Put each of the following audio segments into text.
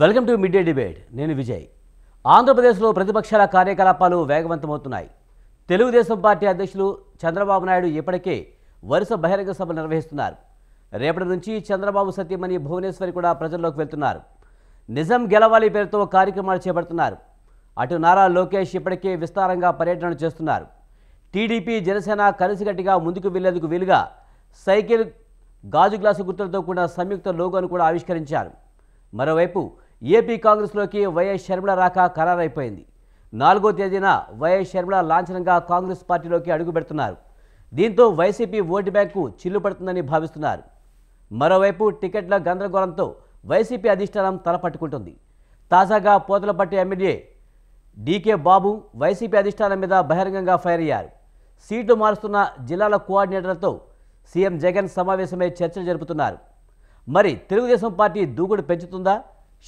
Welcome to mid day debate. నేను విజయ్. ఆంధ్రప్రదేశ్లో ప్రతిపక్షాల కార్యకలాపాలు వేగవంతమవుతున్నాయి. తెలుగుదేశం పార్టీ అధ్యక్షులు చంద్రబాబు నాయుడు ఇప్పటికే వరుస బహిరంగ సభలు నిర్వహిస్తున్నారు. రేపటి నుంచి చంద్రబాబు సతీమణి భువనేశ్వరి కూడా ప్రజల్లోకి వెళ్తున్నారు. నిజం గెలవాలి పేరుతో కార్యక్రమాలు చేపడుతున్నారు. అటు నారా లోకేష్ ఇప్పటికే విస్తారంగా పర్యటన చేస్తున్నారు. టీడీపీ జనసేన కలిసికట్టుగా ముందుకు వెళ్లేందుకు వీలుగా సైకిల్, గాజు గ్లాసు గుర్తులతో కూడిన సంయుక్త లోగోను కూడా ఆవిష్కరించారు. మరోవైపు ఏపీ కాంగ్రెస్లోకి వైఎస్ షర్మిల రాక ఖరారైపోయింది. 4వ తేదీన వైఎస్ షర్మిల లాంఛనంగా కాంగ్రెస్ పార్టీలోకి అడుగుపెడుతున్నారు. దీంతో వైసీపీ ఓటు బ్యాంకు చిల్లుపడుతుందని భావిస్తున్నారు. మరోవైపు టికెట్ల గందరగోళంతో వైసీపీ అధిష్టానం తలపట్టుకుంటుంది. తాజాగా పోతలపట్టు ఎమ్మెల్యే డీకే బాబు వైసీపీ అధిష్టానం మీద బహిరంగంగా ఫైర్ అయ్యారు. సీట్లు మారుస్తున్న జిల్లాల కోఆర్డినేటర్లతో సీఎం జగన్ సమావేశమై చర్చలు జరుపుతున్నారు. మరి తెలుగుదేశం పార్టీ దూకుడు పెంచుతుందా?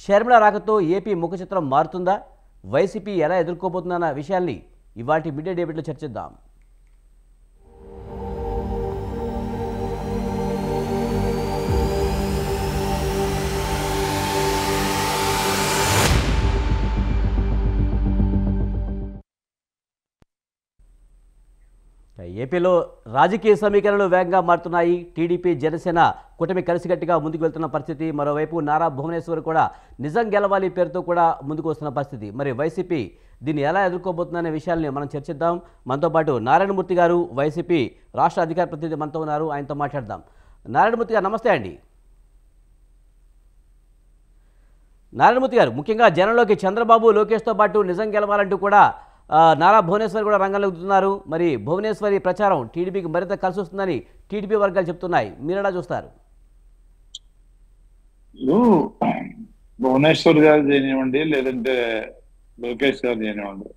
షర్మిల రాకతో ఏపీ ముఖచిత్రం మారుతుందా? వైసీపీ ఎలా ఎదుర్కోబోతుందన్న విషయాల్ని ఇవాటి మిడ్ డే డిబేట్లో చర్చిద్దాం. ఏపీలో రాజకీయ సమీకరణలు వేగంగా మారుతున్నాయి. టీడీపీ జనసేన కూటమి కలిసికట్టుగా ముందుకు వెళ్తున్న పరిస్థితి. మరోవైపు నారా భువనేశ్వర్ కూడా నిజం గెలవాలి పేరుతో కూడా ముందుకు వస్తున్న పరిస్థితి. మరి వైసీపీ దీన్ని ఎలా ఎదుర్కోబోతుందనే విషయాల్ని మనం చర్చిద్దాం. మనతో పాటు నారాయణమూర్తి గారు, వైసీపీ రాష్ట్ర అధికార ప్రతినిధి మనతో ఉన్నారు. ఆయనతో మాట్లాడదాం. నారాయణమూర్తి గారు నమస్తే అండి. నారాయణమూర్తి గారు, ముఖ్యంగా జనంలోకి చంద్రబాబు, లోకేష్తో పాటు నిజం గెలవాలంటూ కూడా నారా భువనేశ్వరి కూడా రంగంలోకి దిగుతున్నారు. మరి భువనేశ్వరి ప్రచారం టీడీపీకి మరింత కలిసి వస్తుందని టీడీపీ వర్గాలు చెప్తున్నాయి. మీరెలా చూస్తారు? భువనేశ్వర్ గారు చేయనివ్వండి, లేదంటే లోకేష్ గారు చేయనివ్వండి.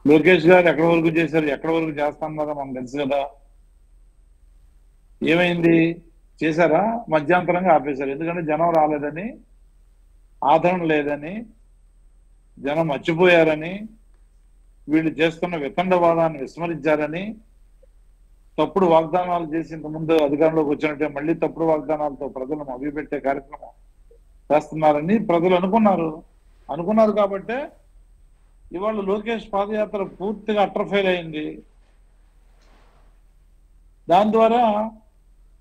లోకేష్ గారు ఎక్కడి వరకు చేశారు, ఎక్కడి వరకు చేస్తామన్నారో మనకు తెలుసు కదా. ఏమైంది చేశారా? మధ్యాంతరంగా ఆపేశారు. ఎందుకంటే జనం రాలేదని, ఆదరణ లేదని, జనం మర్చిపోయారని, వీళ్ళు చేస్తున్న వితండవాదాన్ని విస్మరించారని, తప్పుడు వాగ్దానాలు చేసి ఇంతకుముందు అధికారంలోకి వచ్చినట్టే మళ్ళీ తప్పుడు వాగ్దానాలతో ప్రజలను మభ్యపెట్టే కార్యక్రమం చేస్తున్నారని ప్రజలు అనుకున్నారు కాబట్టే ఇవాళ లోకేష్ పాదయాత్ర పూర్తిగా అట్రఫెయిల్ అయింది. దాని ద్వారా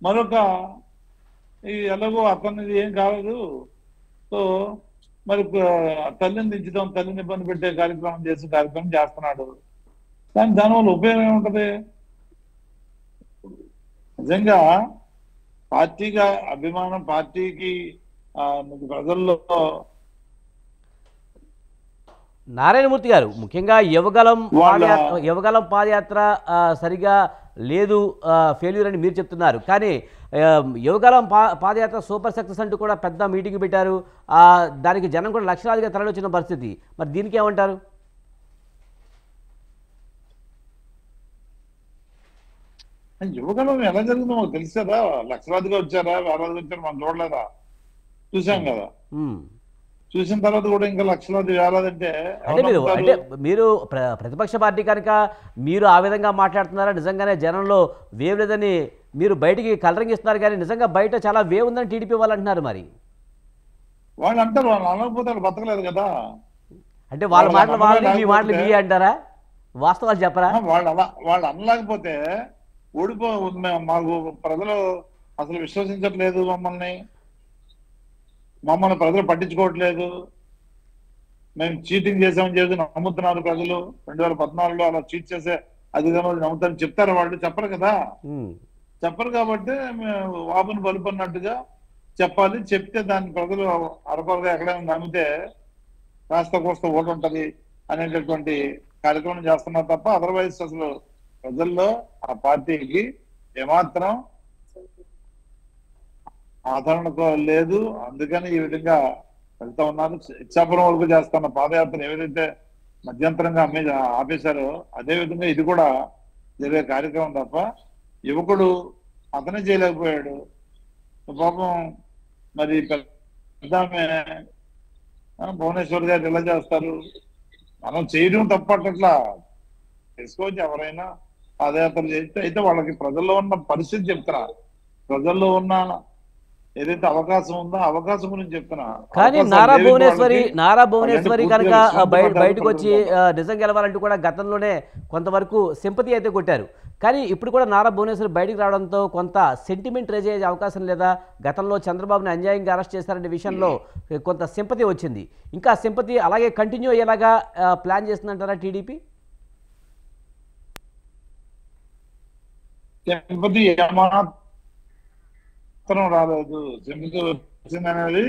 మరొక ఎలాగో అతనిది ఏం కాలేదు, సో మరి తల్లిని దించుదాం, తల్లిని ఇబ్బంది పెట్టే కార్యక్రమం చేస్తున్నాడు. దానివల్ల ఉపయోగం ఏముంటది? నిజంగా పార్టీగా అభిమానం, పార్టీకి ప్రజల్లో నారాయణమూర్తి గారు, ముఖ్యంగా యువగలం పాదయాత్ర సరిగా లేదు, ఫెయిల్యూర్ అని మీరు చెప్తున్నారు. కానీ యువగలం పాదయాత్ర సూపర్ సక్సెస్ అంటూ కూడా పెద్ద మీటింగ్ పెట్టారు. దానికి జనం కూడా లక్షలాదిగా తరలివచ్చిన పరిస్థితి. మరి దీనికి ఏమంటారు? యువగలం ఎలా జరిగిందో మాకు తెలుసు కదా. లక్షలాదిగా వచ్చారా, వేలాదిగా వచ్చారా మనం చూడలేదా? చూసాం కదా. చూసిన తర్వాత కూడా ఇంకా లక్షలాది వేలాది అంటే మీరు ప్రతిపక్ష పార్టీ కనుక మీరు ఆ విధంగా మాట్లాడుతున్నారా? నిజంగానే జనంలో వేవ్ లేదని మీరు బయటికి కలరింగ్ ఇస్తున్నారు, కానీ నిజంగా బయట చాలా వేవ్ ఉందని టీడీపీ వాళ్ళు అంటున్నారు. మరి వాళ్ళు అంటారు, వాళ్ళు అనకపోతే వాళ్ళు బతకలేదు కదా. అంటే వాళ్ళ మాటలు వాళ్ళని, మీ మాటలు మీ అంటారా? వాస్తవాలు చెప్పరా? వాళ్ళు అనలేకపోతే మాకు ప్రజలు అసలు విశ్వసించట్లేదు, మమ్మల్ని ప్రజలు పట్టించుకోవట్లేదు, మేము చీటింగ్ చేసామని చెప్పి నమ్ముతున్నారు ప్రజలు. 2014లో అలా చీట్ చేసే అధికారులు నమ్ముతారని చెప్తారు. వాళ్ళు చెప్పరు కదా. చెప్పరు కాబట్టి వాపుని పలుపన్నట్టుగా చెప్పాలి. చెప్తే దాన్ని ప్రజలు అరకొరగా ఎక్కడైనా నమ్మితే కాస్త కోస్త ఓటు ఉంటది అనేటటువంటి కార్యక్రమం చేస్తున్నారు తప్ప అదర్వైజ్ అసలు ప్రజల్లో ఆ పార్టీకి ఏమాత్రం ఆదరణ లేదు. అందుకని ఈ విధంగా వెళ్తా ఉన్నారు. ఇచ్చాపురం వరకు చేస్తున్న పాదయాత్ర ఏదైతే మధ్యంతరంగా ఆపేశారో అదే విధంగా ఇది కూడా జరిగే కార్యక్రమం తప్ప యువకుడు అతనే చేయలేకపోయాడు. పాపం మరి పెద్దామె భువనేశ్వర్ గారు ఎలా చేస్తారు? మనం చేయడం తప్పట్లా చేసుకోవచ్చు. ఎవరైనా పాదయాత్ర చేస్తే అయితే వాళ్ళకి ప్రజల్లో ఉన్న పరిస్థితి చెప్తారా? ప్రజల్లో ఉన్న ఏదైతే అవకాశం ఉందో అవకాశం గురించి చెప్తున్నా. కానీ నారా భువనేశ్వరి కనుక బయటకు వచ్చి వాళ్ళకి నిజం గెలవాలంటూ కూడా గతంలోనే కొంతవరకు సింపతి అయితే కొట్టారు. కానీ ఇప్పుడు కూడా నారా భువనేశ్వరి బయటికి రావడంతో కొంత సెంటిమెంట్ రేజ్ అయ్యే అవకాశం లేదా? గతంలో చంద్రబాబుని అన్యాయంగా అరెస్ట్ చేశారనే విషయంలో కొంత సింపతి వచ్చింది. ఇంకా సింపతి అలాగే కంటిన్యూ అయ్యేలాగా ప్లాన్ చేస్తుందంటారా టీడీపీ? సింపతి ఏమాత్రం రాలేదు. సింపతి వచ్చిందనేది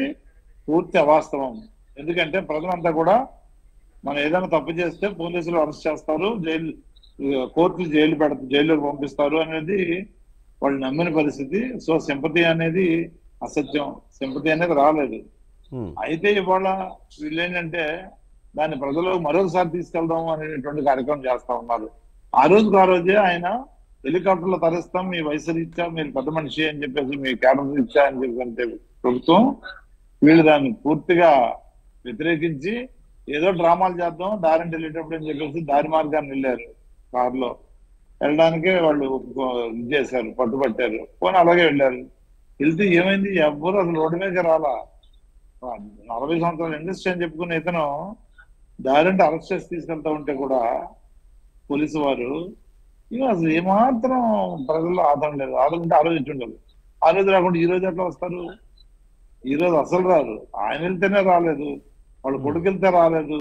పూర్తి అవాస్తవం. ఎందుకంటే ప్రజలంతా కూడా మనం ఏదైనా తప్పు చేస్తే పోలీసులు అరెస్ట్ చేస్తారు, కోర్టులు జైలుకి పంపిస్తారు అనేది వాళ్ళు నమ్మిన పరిస్థితి. సో సింపతి అనేది అసత్యం. సింపతి అనేది రాలేదు. అయితే ఇవాళ వీళ్ళు ఏంటంటే దాన్ని ప్రజలు మరొకసారి తీసుకెళ్దాం అనేటువంటి కార్యక్రమం చేస్తా ఉన్నారు. ఆ రోజే ఆయన హెలికాప్టర్లో తరలిస్తాం, మీ వయసు రీత్యా మీరు పెద్ద మనిషి అని చెప్పేసి, మీ క్యాడర్ రీత్యా అని చెప్పి ప్రభుత్వం వీళ్ళు దాన్ని పూర్తిగా వ్యతిరేకించి ఏదో డ్రామాలు చేద్దాం దారిని వెళ్ళేటప్పుడు అని చెప్పేసి దారి మార్గాన్ని వెళ్ళారు. కారులో వెళ్ళడానికే వాళ్ళు ఇది చేశారు, పట్టుబట్టారు. పోనీ అలాగే వెళ్ళారు. వెళ్తే ఏమైంది? ఎవ్వరు అసలు రోడ్డు మీద రాలా. 40 సంవత్సరాల ఇండస్ట్రీ అని చెప్పుకునే ఇతను దారంటే అరెస్ట్ చేసి తీసుకెళ్తా ఉంటే కూడా పోలీసు వారు అసలు ఏమాత్రం ప్రజల్లో ఆదరణ లేదు. ఆదరణ ఉంటే ఆలోచించుండాలి. ఆ రోజు రాకుండా ఈ రోజు ఎట్లా వస్తారు? ఈ రోజు అసలు రారు. ఆయన వెళ్తేనే రాలేదు, వాళ్ళు కొడుకు వెళ్తే రాలేదు,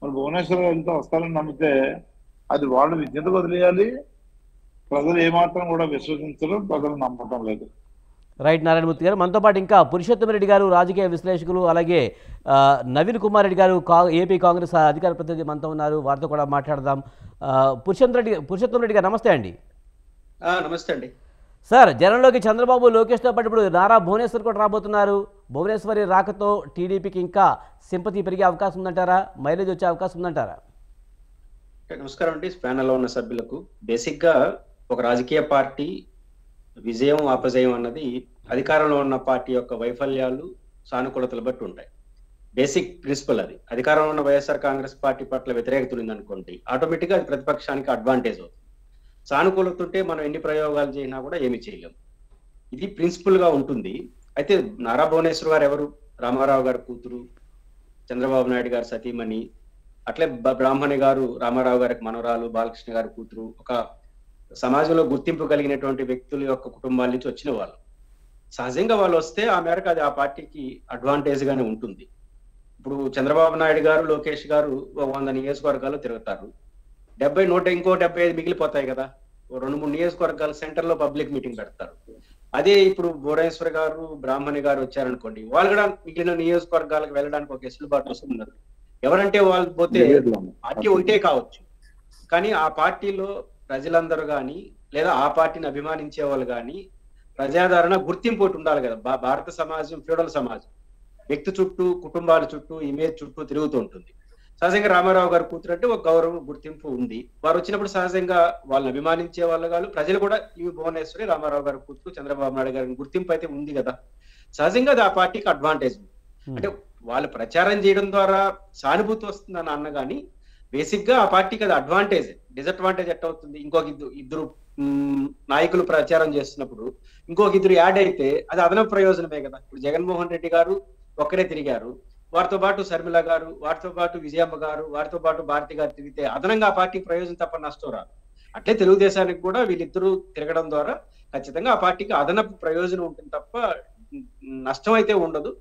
మరి భువనేశ్వర్ వెళ్తే వస్తారని నమ్మితే అది వాళ్ళు విద్యతకు వదిలేయాలి. ప్రజలు ఏమాత్రం కూడా విశ్వసించరు, ప్రజలు నమ్మటం లేదు. రైట్ నారాయణమూర్తి గారు, మనతో పాటు ఇంకా పురుషోత్తమ రెడ్డి గారు రాజకీయ విశ్లేషకులు, అలాగే నవీన్ కుమార్ రెడ్డి గారు ఏపీ కాంగ్రెస్ అధికార ప్రతినిధి మనతో ఉన్నారు. వారితో కూడా మాట్లాడదాం. పురుషోత్తమ రెడ్డి గారు నమస్తే అండి. నమస్తే అండి సార్. జనంలోకి చంద్రబాబు లోకేష్తో పాటు ఇప్పుడు నారా భువనేశ్వర్ కూడా రాబోతున్నారు. భువనేశ్వరి రాకతో టీడీపీకి ఇంకా సింపతి పెరిగే అవకాశం ఉందంటారా? మైలేజ్ వచ్చే అవకాశం ఉందంటారా? నమస్కారం అండి ప్యానెల్లో ఉన్న సభ్యులకు. బేసిక్ గా ఒక రాజకీయ పార్టీ విజయం అపజయం అన్నది అధికారంలో ఉన్న పార్టీ యొక్క వైఫల్యాలు సానుకూలతలు బట్టి ఉంటాయి. బేసిక్ ప్రిన్సిపల్ అది. అధికారంలో ఉన్న వైఎస్ఆర్ కాంగ్రెస్ పార్టీ పట్ల వ్యతిరేకత ఉందనుకోండి, ఆటోమేటిక్ గా అది ప్రతిపక్షానికి అడ్వాంటేజ్ అవుతుంది. సానుకూలత ఉంటే మనం ఎన్ని ప్రయోగాలు చేసినా కూడా ఏమి చేయలేము. ఇది ప్రిన్సిపల్ గా ఉంటుంది. అయితే నారా భువనేశ్వర్ గారు ఎవరు? రామారావు గారి కూతురు, చంద్రబాబు నాయుడు గారు సతీమణి, అట్లే బ్రాహ్మణి గారు రామారావు గారికి మనవరాలు, బాలకృష్ణ గారి కూతురు. ఒక సమాజంలో గుర్తింపు కలిగినటువంటి వ్యక్తుల యొక్క కుటుంబాల నుంచి వచ్చిన వాళ్ళు. సహజంగా వాళ్ళు వస్తే ఆ మేరకు అది ఆ పార్టీకి అడ్వాంటేజ్ గానే ఉంటుంది. ఇప్పుడు చంద్రబాబు నాయుడు గారు, లోకేష్ గారు 100 నియోజకవర్గాలు తిరుగుతారు. 75 మిగిలిపోతాయి కదా. 2-3 నియోజకవర్గాలు సెంటర్ లో పబ్లిక్ మీటింగ్ పెడతారు. అదే ఇప్పుడు భువనేశ్వర్ గారు, బ్రాహ్మణి గారు వచ్చారనుకోండి, వాళ్ళు కూడా మిగిలిన నియోజకవర్గాలకు వెళ్ళడానికి ఒక వెసులుబాటు వస్తున్నారు. ఎవరంటే వాళ్ళు పోతే పార్టీ ఉంటే కావచ్చు, కానీ ఆ పార్టీలో ప్రజలందరూ కానీ లేదా ఆ పార్టీని అభిమానించే వాళ్ళు కానీ ప్రజాదరణ గుర్తింపు ఒకటి ఉండాలి కదా. భారత సమాజం ఫ్యూడల్ సమాజం, వ్యక్తి చుట్టూ, కుటుంబాల చుట్టూ, ఇమేజ్ చుట్టూ తిరుగుతూ ఉంటుంది. సహజంగా రామారావు గారు కూతురు అంటే ఒక గౌరవం, గుర్తింపు ఉంది. వారు వచ్చినప్పుడు సహజంగా వాళ్ళని అభిమానించే వాళ్ళు కాదు, ప్రజలు కూడా ఈ భువనేశ్వరి రామారావు గారి కూతురు, చంద్రబాబు నాయుడు గారి గుర్తింపు అయితే ఉంది కదా. సహజంగా అది ఆ పార్టీకి అడ్వాంటేజ్. అంటే వాళ్ళు ప్రచారం చేయడం ద్వారా సానుభూతి వస్తుందని అన్న కానీ బేసిక్ గా ఆ పార్టీకి అది అడ్వాంటేజ్. డిసడ్వాంటేజ్ ఎట్ అవుతుంది? ఇంకొక ఇద్దరు నాయకులు ప్రచారం చేస్తున్నప్పుడు ఇంకొక ఇద్దరు యాడ్ అయితే అది అదనపు ప్రయోజనమే కదా. ఇప్పుడు జగన్మోహన్ రెడ్డి గారు ఒక్కరే తిరిగారు, వారితో పాటు శర్మిల గారు, వారితో పాటు విజయమ్మ గారు, వారితో పాటు భారతి గారు తిరిగితే అదనంగా ఆ పార్టీకి ప్రయోజనం తప్ప నష్టం రాదు. అట్లే తెలుగుదేశానికి కూడా వీళ్ళిద్దరూ తిరగడం ద్వారా ఖచ్చితంగా ఆ పార్టీకి అదనపు ప్రయోజనం ఉంటుంది తప్ప నష్టం అయితే ఉండదు.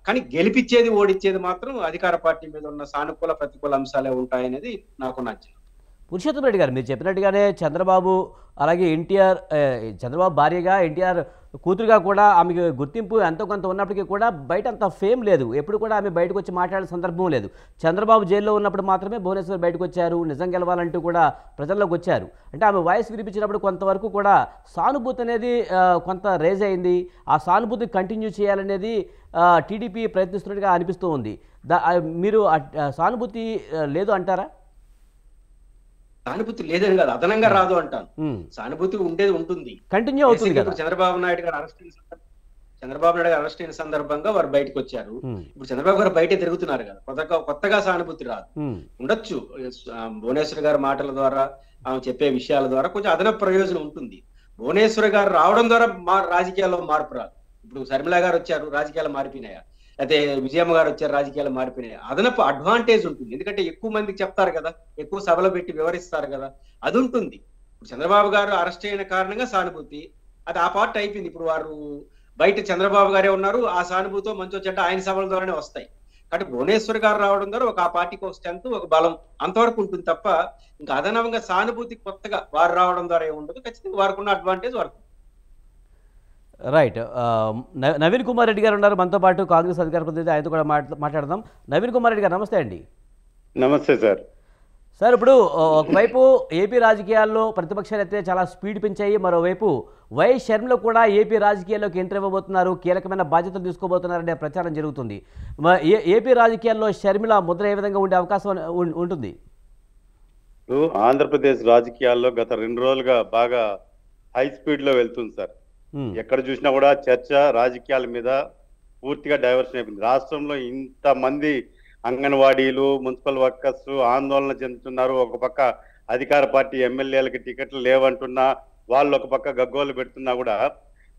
కానీ గెలిపించేది, ఓడిచ్చేది మాత్రం అధికార పార్టీ మీద ఉన్న సానుకూల ప్రతికూల అంశాలే ఉంటాయనేది నాకు నచ్చింది. పురుషోత్తమ రెడ్డి గారు, మీరు చెప్పినట్టుగానే చంద్రబాబు అలాగే ఎన్టీఆర్, చంద్రబాబు భార్యగా ఎన్టీఆర్ కూతురుగా కూడా ఆమెకు గుర్తింపు ఎంతో కొంత ఉన్నప్పటికీ కూడా బయట అంత ఫేమ్ లేదు. ఎప్పుడు కూడా ఆమె బయటకు వచ్చి మాట్లాడే సందర్భం లేదు. చంద్రబాబు జైల్లో ఉన్నప్పుడు మాత్రమే భువనేశ్వర్ బయటకు వచ్చారు, నిజం గెలవాలంటూ కూడా ప్రజల్లోకి వచ్చారు. అంటే ఆమె వాయిస్ వినిపించినప్పుడు కొంతవరకు కూడా సానుభూతి అనేది కొంత రేజ్ అయింది. ఆ సానుభూతి కంటిన్యూ చేయాలనేది టీడీపీ ప్రయత్నిస్తున్నట్టుగా అనిపిస్తూ ఉంది. మీరు సానుభూతి లేదు అంటారా? సానుభూతి లేదని కాదు, అదనంగా రాదు అంటాను. సానుభూతి ఉండేది ఉంటుంది, కంటిన్యూ అవుతుంది కదా. చంద్రబాబు నాయుడు గారు అరెస్ట్ అయిన సందర్భంగా వారు బయటకు వచ్చారు. ఇప్పుడు చంద్రబాబు గారు బయటే తిరుగుతున్నారు కదా, కొత్తగా సానుభూతి రాదు. ఉండొచ్చు భువనేశ్వర్ గారి మాటల ద్వారా, ఆమె చెప్పే విషయాల ద్వారా కొంచెం అదనపు ప్రయోజనం ఉంటుంది. భువనేశ్వర్ గారు రావడం ద్వారా రాజకీయాల్లో మార్పు రాదు. ఇప్పుడు శర్మిల గారు వచ్చారు, రాజకీయాలు మారిపోయినాయా? అయితే విజయమ్మ గారు వచ్చారు, రాజకీయాలు మారిపోయినాయి. అదనపు అడ్వాంటేజ్ ఉంటుంది, ఎందుకంటే ఎక్కువ మందికి చెప్తారు కదా, ఎక్కువ సభలో పెట్టి వివరిస్తారు కదా, అది ఉంటుంది. ఇప్పుడు చంద్రబాబు గారు అరెస్ట్ అయిన కారణంగా సానుభూతి, అది ఆ పార్ట్ అయిపోయింది. ఇప్పుడు వారు బయట చంద్రబాబు గారే ఉన్నారు, ఆ సానుభూతితో మంచి చెడ్డ ఆయన సభల ద్వారానే వస్తాయి. కాబట్టి భువనేశ్వర్ గారు రావడం ద్వారా ఒక ఆ పార్టీకి ఒక స్ట్రెంత్, ఒక బలం అంతవరకు ఉంటుంది తప్ప ఇంకా అదనంగా సానుభూతి కొత్తగా వారు రావడం ద్వారా ఏముండదు. ఖచ్చితంగా వారికి ఉన్న అడ్వాంటేజ్ వారికి. రైట్. నవీన్ కుమార్ రెడ్డి గారు ఉన్నారు మనతో పాటు, కాంగ్రెస్ అధికార ప్రతినిధి, ఆయనతో కూడా మాట్లాడదాం. నవీన్ కుమార్ రెడ్డి గారు నమస్తే అండి. నమస్తే సార్. సార్, ఇప్పుడు ఒకవైపు ఏపీ రాజకీయాల్లో ప్రతిపక్షాలు అయితే చాలా స్పీడ్ పెంచాయి, మరోవైపు వైఎస్ షర్మిల కూడా ఏపీ రాజకీయాల్లోకి ఎంటర్ ఇవ్వబోతున్నారు, కీలకమైన బాధ్యతలు తీసుకోబోతున్నారనే ప్రచారం జరుగుతుంది. ఏపీ రాజకీయాల్లో షర్మిల ముద్ర ఏ విధంగా ఉండే అవకాశం ఉంటుంది? ఆంధ్రప్రదేశ్ రాజకీయాల్లో గత 2 రోజులుగా బాగా హై స్పీడ్ లో వెళ్తుంది సార్. ఎక్కడ చూసినా కూడా చర్చ రాజకీయాల మీద పూర్తిగా డైవర్షన్ అయిపోయింది. రాష్ట్రంలో ఇంతమంది అంగన్వాడీలు, మున్సిపల్ వర్కర్స్ ఆందోళన చెందుతున్నారు. ఒక పక్క అధికార పార్టీ ఎమ్మెల్యేలకి టికెట్లు లేవంటున్నా, వాళ్ళు ఒక పక్క గగ్గోలు పెడుతున్నా కూడా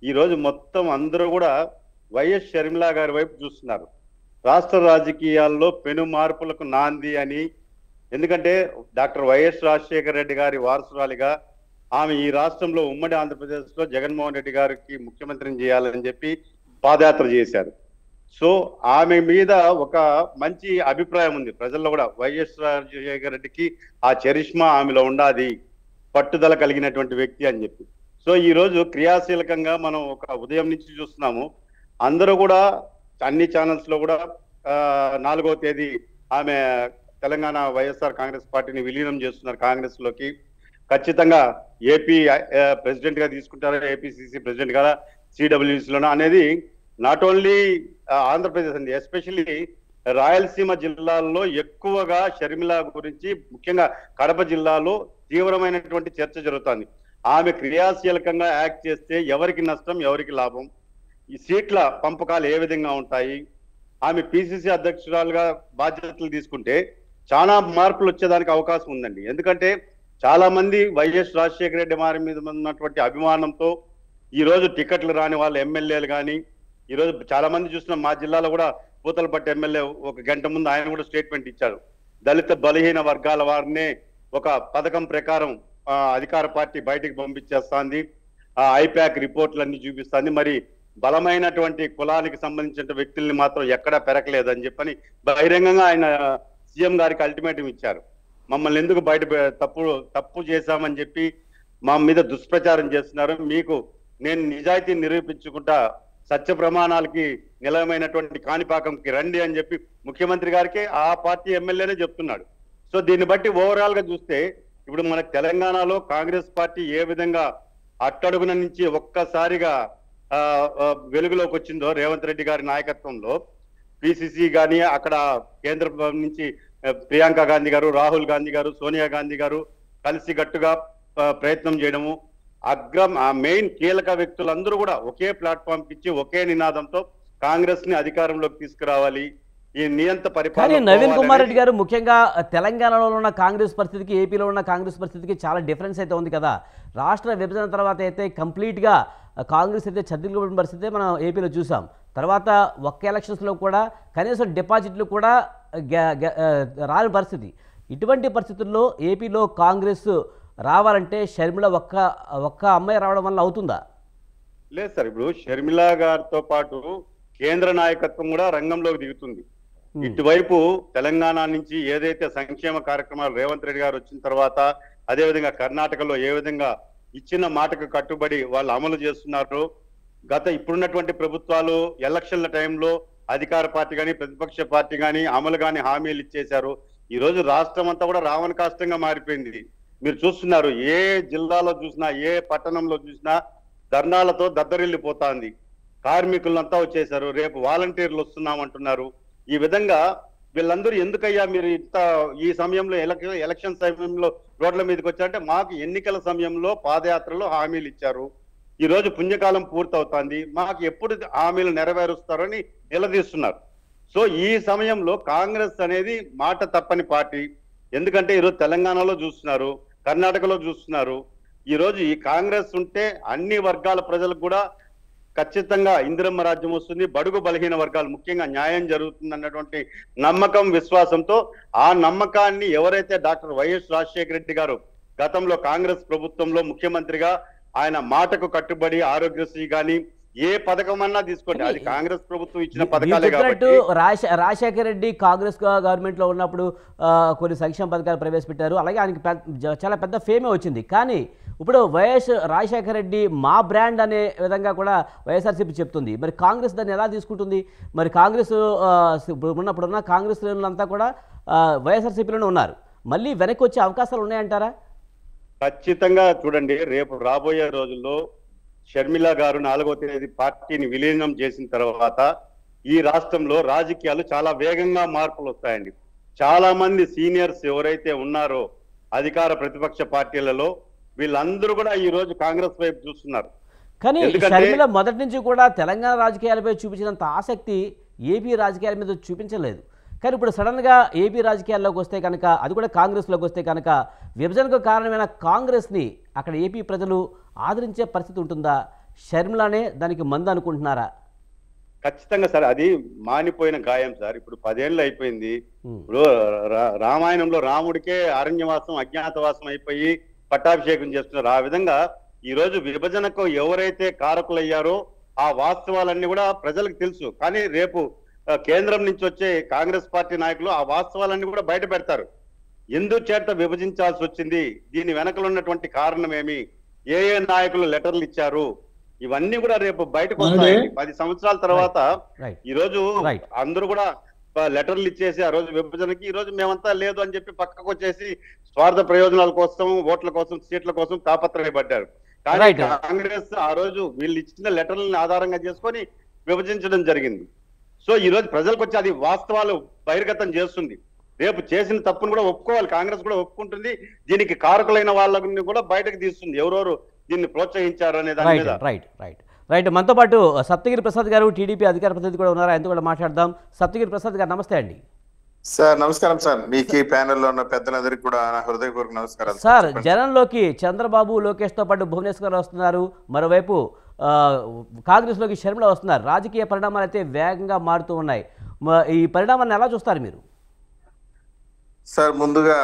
ఈ రోజు మొత్తం అందరూ కూడా వైఎస్ షర్మిల గారి వైపు చూస్తున్నారు. రాష్ట్ర రాజకీయాల్లో పెను మార్పులకు నాంది అని, ఎందుకంటే డాక్టర్ వైఎస్ రాజశేఖర రెడ్డి గారి వారసురాలిగా ఆమె ఈ రాష్ట్రంలో ఉమ్మడి ఆంధ్రప్రదేశ్ లో జగన్మోహన్ రెడ్డి గారికి ముఖ్యమంత్రిని చేయాలని చెప్పి పాదయాత్ర చేశారు. సో ఆమె మీద ఒక మంచి అభిప్రాయం ఉంది ప్రజల్లో కూడా. వైఎస్ రాజశేఖర రెడ్డికి ఆ చరిష్మా ఆమెలో ఉండాది, పట్టుదల కలిగినటువంటి వ్యక్తి అని చెప్పి. సో ఈ రోజు క్రియాశీలకంగా మనం ఒక ఉదయం నుంచి చూస్తున్నాము. అందరూ కూడా అన్ని ఛానల్స్ లో కూడా 4వ తేదీ ఆమె తెలంగాణ వైఎస్ఆర్ కాంగ్రెస్ పార్టీని విలీనం చేస్తున్నారు కాంగ్రెస్ లోకి. ఖచ్చితంగా ఏపీ ప్రెసిడెంట్ గా తీసుకుంటారా, ఏపీసీసీ ప్రెసిడెంట్ గా, సిడబ్ల్యూసీ లోనా అనేది నాట్ ఓన్లీ ఆంధ్రప్రదేశ్ అండి, ఎస్పెషల్లీ రాయలసీమ జిల్లాల్లో ఎక్కువగా షర్మిల గురించి, ముఖ్యంగా కడప జిల్లాలో తీవ్రమైనటువంటి చర్చ జరుగుతుంది. ఆమె క్రియాశీలకంగా యాక్ట్ చేస్తే ఎవరికి నష్టం, ఎవరికి లాభం, ఈ సీట్ల పంపకాలు ఏ విధంగా ఉంటాయి, ఆమె పిసిసి అధ్యక్షురాలుగా బాధ్యతలు తీసుకుంటే చాలా మార్పులు వచ్చేదానికి అవకాశం ఉందండి. ఎందుకంటే చాలా మంది వైఎస్ రాజశేఖర రెడ్డి వారి మీద ఉన్నటువంటి అభిమానంతో ఈ రోజు టికెట్లు రాని వాళ్ళ ఎమ్మెల్యేలు కానీ, ఈ రోజు చాలా మంది చూసిన మా జిల్లాలో కూడా పూతలపట్టు ఎమ్మెల్యే 1 గంట ముందు ఆయన కూడా స్టేట్మెంట్ ఇచ్చాడు. దళిత బలహీన వర్గాల వారినే ఒక పథకం ప్రకారం అధికార పార్టీ బయటికి పంపించేస్తుంది, ఐప్యాక్ రిపోర్ట్లన్నీ చూపిస్తుంది, మరి బలమైనటువంటి కులానికి సంబంధించిన వ్యక్తుల్ని మాత్రం ఎక్కడా పెరగలేదని చెప్పని బహిరంగంగా ఆయన సీఎం గారికి అల్టిమేటం ఇచ్చారు. మమ్మల్ని ఎందుకు బయట తప్పు చేశామని చెప్పి మా మీద దుష్ప్రచారం చేస్తున్నారు, మీకు నేను నిజాయితీ నిరూపించుకుంటా, సత్య ప్రమాణాలకి నిలయమైనటువంటి కాణిపాకంకి రండి అని చెప్పి ముఖ్యమంత్రి గారికి ఆ పార్టీ ఎమ్మెల్యేనే చెప్తున్నాడు. సో దీన్ని బట్టి ఓవరాల్ గా చూస్తే ఇప్పుడు మనకు తెలంగాణలో కాంగ్రెస్ పార్టీ ఏ విధంగా అట్టడుగున నుంచి ఒక్కసారిగా వెలుగులోకి వచ్చిందో రేవంత్ రెడ్డి గారి నాయకత్వంలో, పిసిసి కానీ అక్కడ కేంద్రం నుంచి ప్రియాంక గాంధీ గారు, రాహుల్ గాంధీ గారు, సోనియా గాంధీ గారు కలిసి గట్టుగా ప్రయత్నం చేయడము, ఆ మెయిన్ కీలక వ్యక్తులందరూ కూడా ఒకే ప్లాట్ఫామ్ ఇచ్చి ఒకే నినాదంతో కాంగ్రెస్ ని అధికారంలోకి తీసుకురావాలి, ఈ నియంత పరిపాలన. నవీన్ కుమార్ రెడ్డి గారు, ముఖ్యంగా తెలంగాణలో ఉన్న కాంగ్రెస్ పరిస్థితికి, ఏపీలో ఉన్న కాంగ్రెస్ పరిస్థితికి చాలా డిఫరెన్స్ అయితే ఉంది కదా. రాష్ట్ర విభజన తర్వాత అయితే కంప్లీట్గా కాంగ్రెస్ అయితే ఛత్తీస్గఢ్ పరిస్థితి మనం ఏపీలో చూసాం. తర్వాత ఒక్క ఎలక్షన్స్లో కూడా కనీసం డిపాజిట్లు కూడా రాని పరిస్థితి. ఇటువంటి పరిస్థితుల్లో ఏపీలో కాంగ్రెస్ రావాలంటే షర్మిల ఒక్క అమ్మాయి రావడం వల్ల అవుతుందా? లేదు సార్, ఇప్పుడు షర్మిల గారితో పాటు కేంద్ర నాయకత్వం కూడా రంగంలోకి దిగుతుంది. ఇటువైపు తెలంగాణ నుంచి ఏదైతే సంక్షేమ కార్యక్రమాలు రేవంత్ రెడ్డి గారు వచ్చిన తర్వాత, అదేవిధంగా కర్ణాటకలో ఏ విధంగా ఇచ్చిన మాటకు కట్టుబడి వాళ్ళు అమలు చేస్తున్నారు. ఇప్పుడున్నటువంటి ప్రభుత్వాలు ఎలక్షన్ల టైంలో అధికార పార్టీ కానీ ప్రతిపక్ష పార్టీ కానీ అమలు కానీ హామీలు ఇచ్చేశారు. ఈ రోజు రాష్ట్రం అంతా కూడా రావణ కాష్టంగా మారిపోయింది. మీరు చూస్తున్నారు, ఏ జిల్లాలో చూసినా, ఏ పట్టణంలో చూసినా ధర్నాలతో దద్దరిల్లిపోతాంది. కార్మికులంతా వచ్చేసారు, రేపు వాలంటీర్లు వస్తున్నామంటున్నారు. ఈ విధంగా వీళ్ళందరూ ఎందుకయ్యా మీరు ఇంత ఈ సమయంలో ఎలక్షన్ సమయంలో రోడ్ల మీదకి వచ్చారంటే, మాకు ఎన్నికల సమయంలో పాదయాత్రలో హామీలు ఇచ్చారు, ఈ రోజు పుణ్యకాలం పూర్తవుతుంది, మాకు ఎప్పుడు హామీలు నెరవేరుస్తారని నిలదీస్తున్నారు. సో ఈ సమయంలో కాంగ్రెస్ అనేది మాట తప్పని పార్టీ. ఎందుకంటే ఈరోజు తెలంగాణలో చూస్తున్నారు, కర్ణాటకలో చూస్తున్నారు. ఈ రోజు ఈ కాంగ్రెస్ ఉంటే అన్ని వర్గాల ప్రజలకు కూడా ఖచ్చితంగా ఇందిరమ్మ రాజ్యం వస్తుంది, బడుగు బలహీన వర్గాలు ముఖ్యంగా న్యాయం జరుగుతుంది అన్నటువంటి నమ్మకం, విశ్వాసంతో ఆ నమ్మకాన్ని ఎవరైతే డాక్టర్ వైఎస్ రాజశేఖర రెడ్డి గారు గతంలో కాంగ్రెస్ ప్రభుత్వంలో ముఖ్యమంత్రిగా ఆయన మాటకు కట్టుబడి ఆరోగ్యశ్రీ గాని ఏ పథకం అన్నా తీసుకోండి, అది కాంగ్రెస్ ప్రభుత్వం ఇచ్చిన పథకాలే కాబట్టి. రాజశేఖర రెడ్డి కాంగ్రెస్ గవర్నమెంట్ లో ఉన్నప్పుడు కొన్ని సంక్షేమ పథకాలు ప్రవేశపెట్టారు, అలాగే ఆయనకి చాలా పెద్ద ఫేమే వచ్చింది. కానీ ఇప్పుడు వైఎస్ రాజశేఖర రెడ్డి మా బ్రాండ్ అనే విధంగా కూడా వైఎస్ఆర్సీపీ చెప్తుంది. మరి కాంగ్రెస్ దాన్ని ఎలా తీసుకుంటుంది? మరి కాంగ్రెస్ ఉన్నప్పుడున్న కాంగ్రెస్ శ్రేణులంతా కూడా వైఎస్ఆర్సీపీలోనే ఉన్నారు, మళ్ళీ వెనక్కి వచ్చే అవకాశాలు ఉన్నాయంటారా? ఖచ్చితంగా చూడండి, రేపు రాబోయే రోజుల్లో షర్మిల గారు 4వ తేదీ పార్టీని విలీనం చేసిన తర్వాత ఈ రాష్ట్రంలో రాజకీయాలు చాలా వేగంగా మార్పులు వస్తాయండి. చాలా మంది సీనియర్స్ ఎవరైతే ఉన్నారో అధికార ప్రతిపక్ష పార్టీలలో వీళ్ళందరూ కూడా ఈ రోజు కాంగ్రెస్ వైపు చూస్తున్నారు. కానీ షర్మిల మొదటి నుంచి కూడా తెలంగాణ రాజకీయాలపై చూపించినంత ఆసక్తి ఏపీ రాజకీయాల మీద చూపించలేదు. కానీ ఇప్పుడు సడన్గా ఏపీ రాజకీయాల్లోకి వస్తే కనుక, అది కూడా కాంగ్రెస్లోకి వస్తే కనుక, విభజనకు కారణమైన కాంగ్రెస్ని అక్కడ ఏపీ ప్రజలు ఆదరించే పరిస్థితి ఉంటుందా? షర్మిలానే దానికి మందు అనుకుంటున్నారా? ఖచ్చితంగా సార్, అది మానిపోయిన గాయం సార్. ఇప్పుడు 10 ఏళ్ళు అయిపోయింది. ఇప్పుడు రామాయణంలో రాముడికే అరణ్యవాసం అజ్ఞాతవాసం అయిపోయి పట్టాభిషేకం చేస్తున్నారు. ఆ విధంగా ఈ రోజు విభజనకు ఎవరైతే కారకులయ్యారో ఆ వాస్తవాలన్నీ కూడా ప్రజలకు తెలుసు. కానీ రేపు కేంద్రం నుంచి వచ్చే కాంగ్రెస్ పార్టీ నాయకులు ఆ వాస్తవాలన్నీ కూడా బయట పెడతారు. ఎందుచేత విభజించాల్సి వచ్చింది, దీని వెనకలు ఉన్నటువంటి కారణం ఏమి, ఏ నాయకులు లెటర్లు ఇచ్చారు, ఇవన్నీ కూడా రేపు బయటకు వస్తాయి. 10 సంవత్సరాల తర్వాత ఈ రోజు అందరూ కూడా లెటర్లు ఇచ్చేసి ఆ రోజు విభజనకి ఈ రోజు మేమంతా లేదు అని చెప్పి పక్కకు వచ్చేసి స్వార్థ ప్రయోజనాల కోసం, ఓట్ల కోసం, సీట్ల కోసం తాపత్రయపడ్డారు. కానీ కాంగ్రెస్ ఆ రోజు వీళ్ళు ఇచ్చిన లెటర్లను ఆధారంగా చేసుకొని విభజించడం జరిగింది. సో ఈ రోజు ప్రజలకు వచ్చి అది వాస్తవాలు బహిర్గతం చేస్తుంది. రేపు చేసిన తప్పును కూడా ఒప్పుకోవాలి, కాంగ్రెస్ కూడా ఒప్పుకుంటుంది. దీనికి కారకులైన వాళ్ళని కూడా బయటకు తీస్తుంది, ఎవరెవరు దీన్ని ప్రోత్సహించారు అనే దాని మీద. రైట్ మనతో పాటు సప్తగిరి ప్రసాద్ గారు, టీడీపీ అధికార ప్రతినిధి కూడా ఉన్నారు, ఆయనతో కూడా మాట్లాడదాం. సప్తగిరి ప్రసాద్ గారు నమస్తే అండి. సార్ నమస్కారం సార్, మీకు ఈ ప్యానెల్లో ఉన్న పెద్దలందరికీ కూడా నా హృదయపూర్వక నమస్కారం సార్. జనంలోకి చంద్రబాబు, లోకేష్ తో పాటు భువనేశ్వర్ వస్తున్నారు, మరోవైపు కాంగ్రెస్ లోకి షర్మిల వస్తున్నారు. రాజకీయ పరిణామాలు అయితే వేగంగా మారుతూ ఉన్నాయి. ఈ పరిణామాన్ని ఎలా చూస్తారు మీరు? సార్ ముందుగా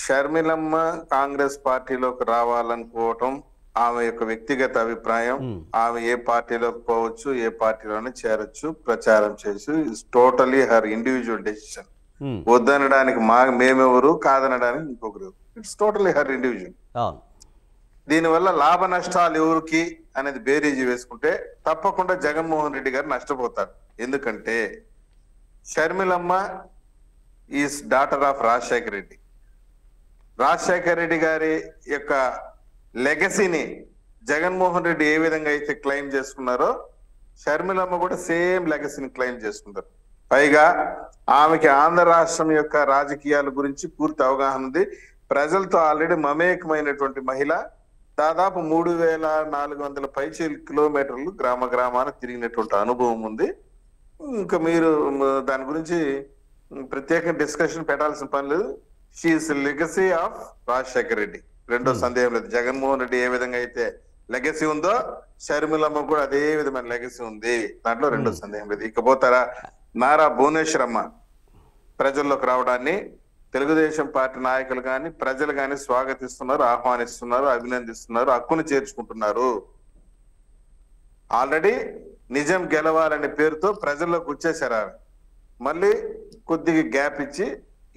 షర్మిలమ్మ కాంగ్రెస్ పార్టీలోకి రావాలనుకోవటం ఆమె యొక్క వ్యక్తిగత అభిప్రాయం. ఆమె ఏ పార్టీలోకి పోవచ్చు, ఏ పార్టీలోనే చేరొచ్చు, ప్రచారం చేయొచ్చు. It's totally her individual decision. వద్దనడానికి మేమెవరు, కాదనడానికి ఇంకొకరు. It's totally her individual. దీనివల్ల లాభ నష్టాలు ఎవరికి అనేది బేరీజీ వేసుకుంటే తప్పకుండా జగన్మోహన్ రెడ్డి గారు నష్టపోతారు. ఎందుకంటే షర్మిలమ్మ is daughter of Rajasekhara Reddy. Rajasekhara Reddy గారి యొక్క లెగసీని జగన్మోహన్ రెడ్డి ఏ విధంగా అయితే క్లెయిమ్ చేసుకున్నారో షర్మిలమ్మ కూడా సేమ్ లెగసీని క్లెయిమ్ చేసుకుంటారు. పైగా ఆమెకి ఆంధ్ర రాష్ట్రం యొక్క రాజకీయాల గురించి పూర్తి అవగాహన ఉంది. ప్రజలతో ఆల్రెడీ మమేకమైనటువంటి మహిళ. దాదాపు 3400 పైచీల కిలోమీటర్లు గ్రామ గ్రామాన తిరిగినటువంటి అనుభవం ఉంది. ఇంకా మీరు దాని గురించి ప్రత్యేక డిస్కషన్ పెట్టాల్సిన పని లేదు. She is legacy of Rajasekhara Reddy, రెండో సందేహం లేదు. జగన్మోహన్ రెడ్డి ఏ విధంగా అయితే లెగసీ ఉందో షర్మిలమ్మ కూడా అదే విధమైన లెగసీ ఉంది, దాంట్లో రెండో సందేహం లేదు. ఇకపోతారా నారా భువనేశ్వరమ్మ ప్రజల్లోకి రావడాన్ని తెలుగుదేశం పార్టీ నాయకులు కానీ ప్రజలు కానీ స్వాగతిస్తున్నారు, ఆహ్వానిస్తున్నారు, అభినందిస్తున్నారు, హక్కును చేర్చుకుంటున్నారు. ఆల్రెడీ నిజం గెలవాలనే పేరుతో ప్రజల్లోకి వచ్చేసారు. ఆమె మళ్ళీ కొద్దిగా గ్యాప్ ఇచ్చి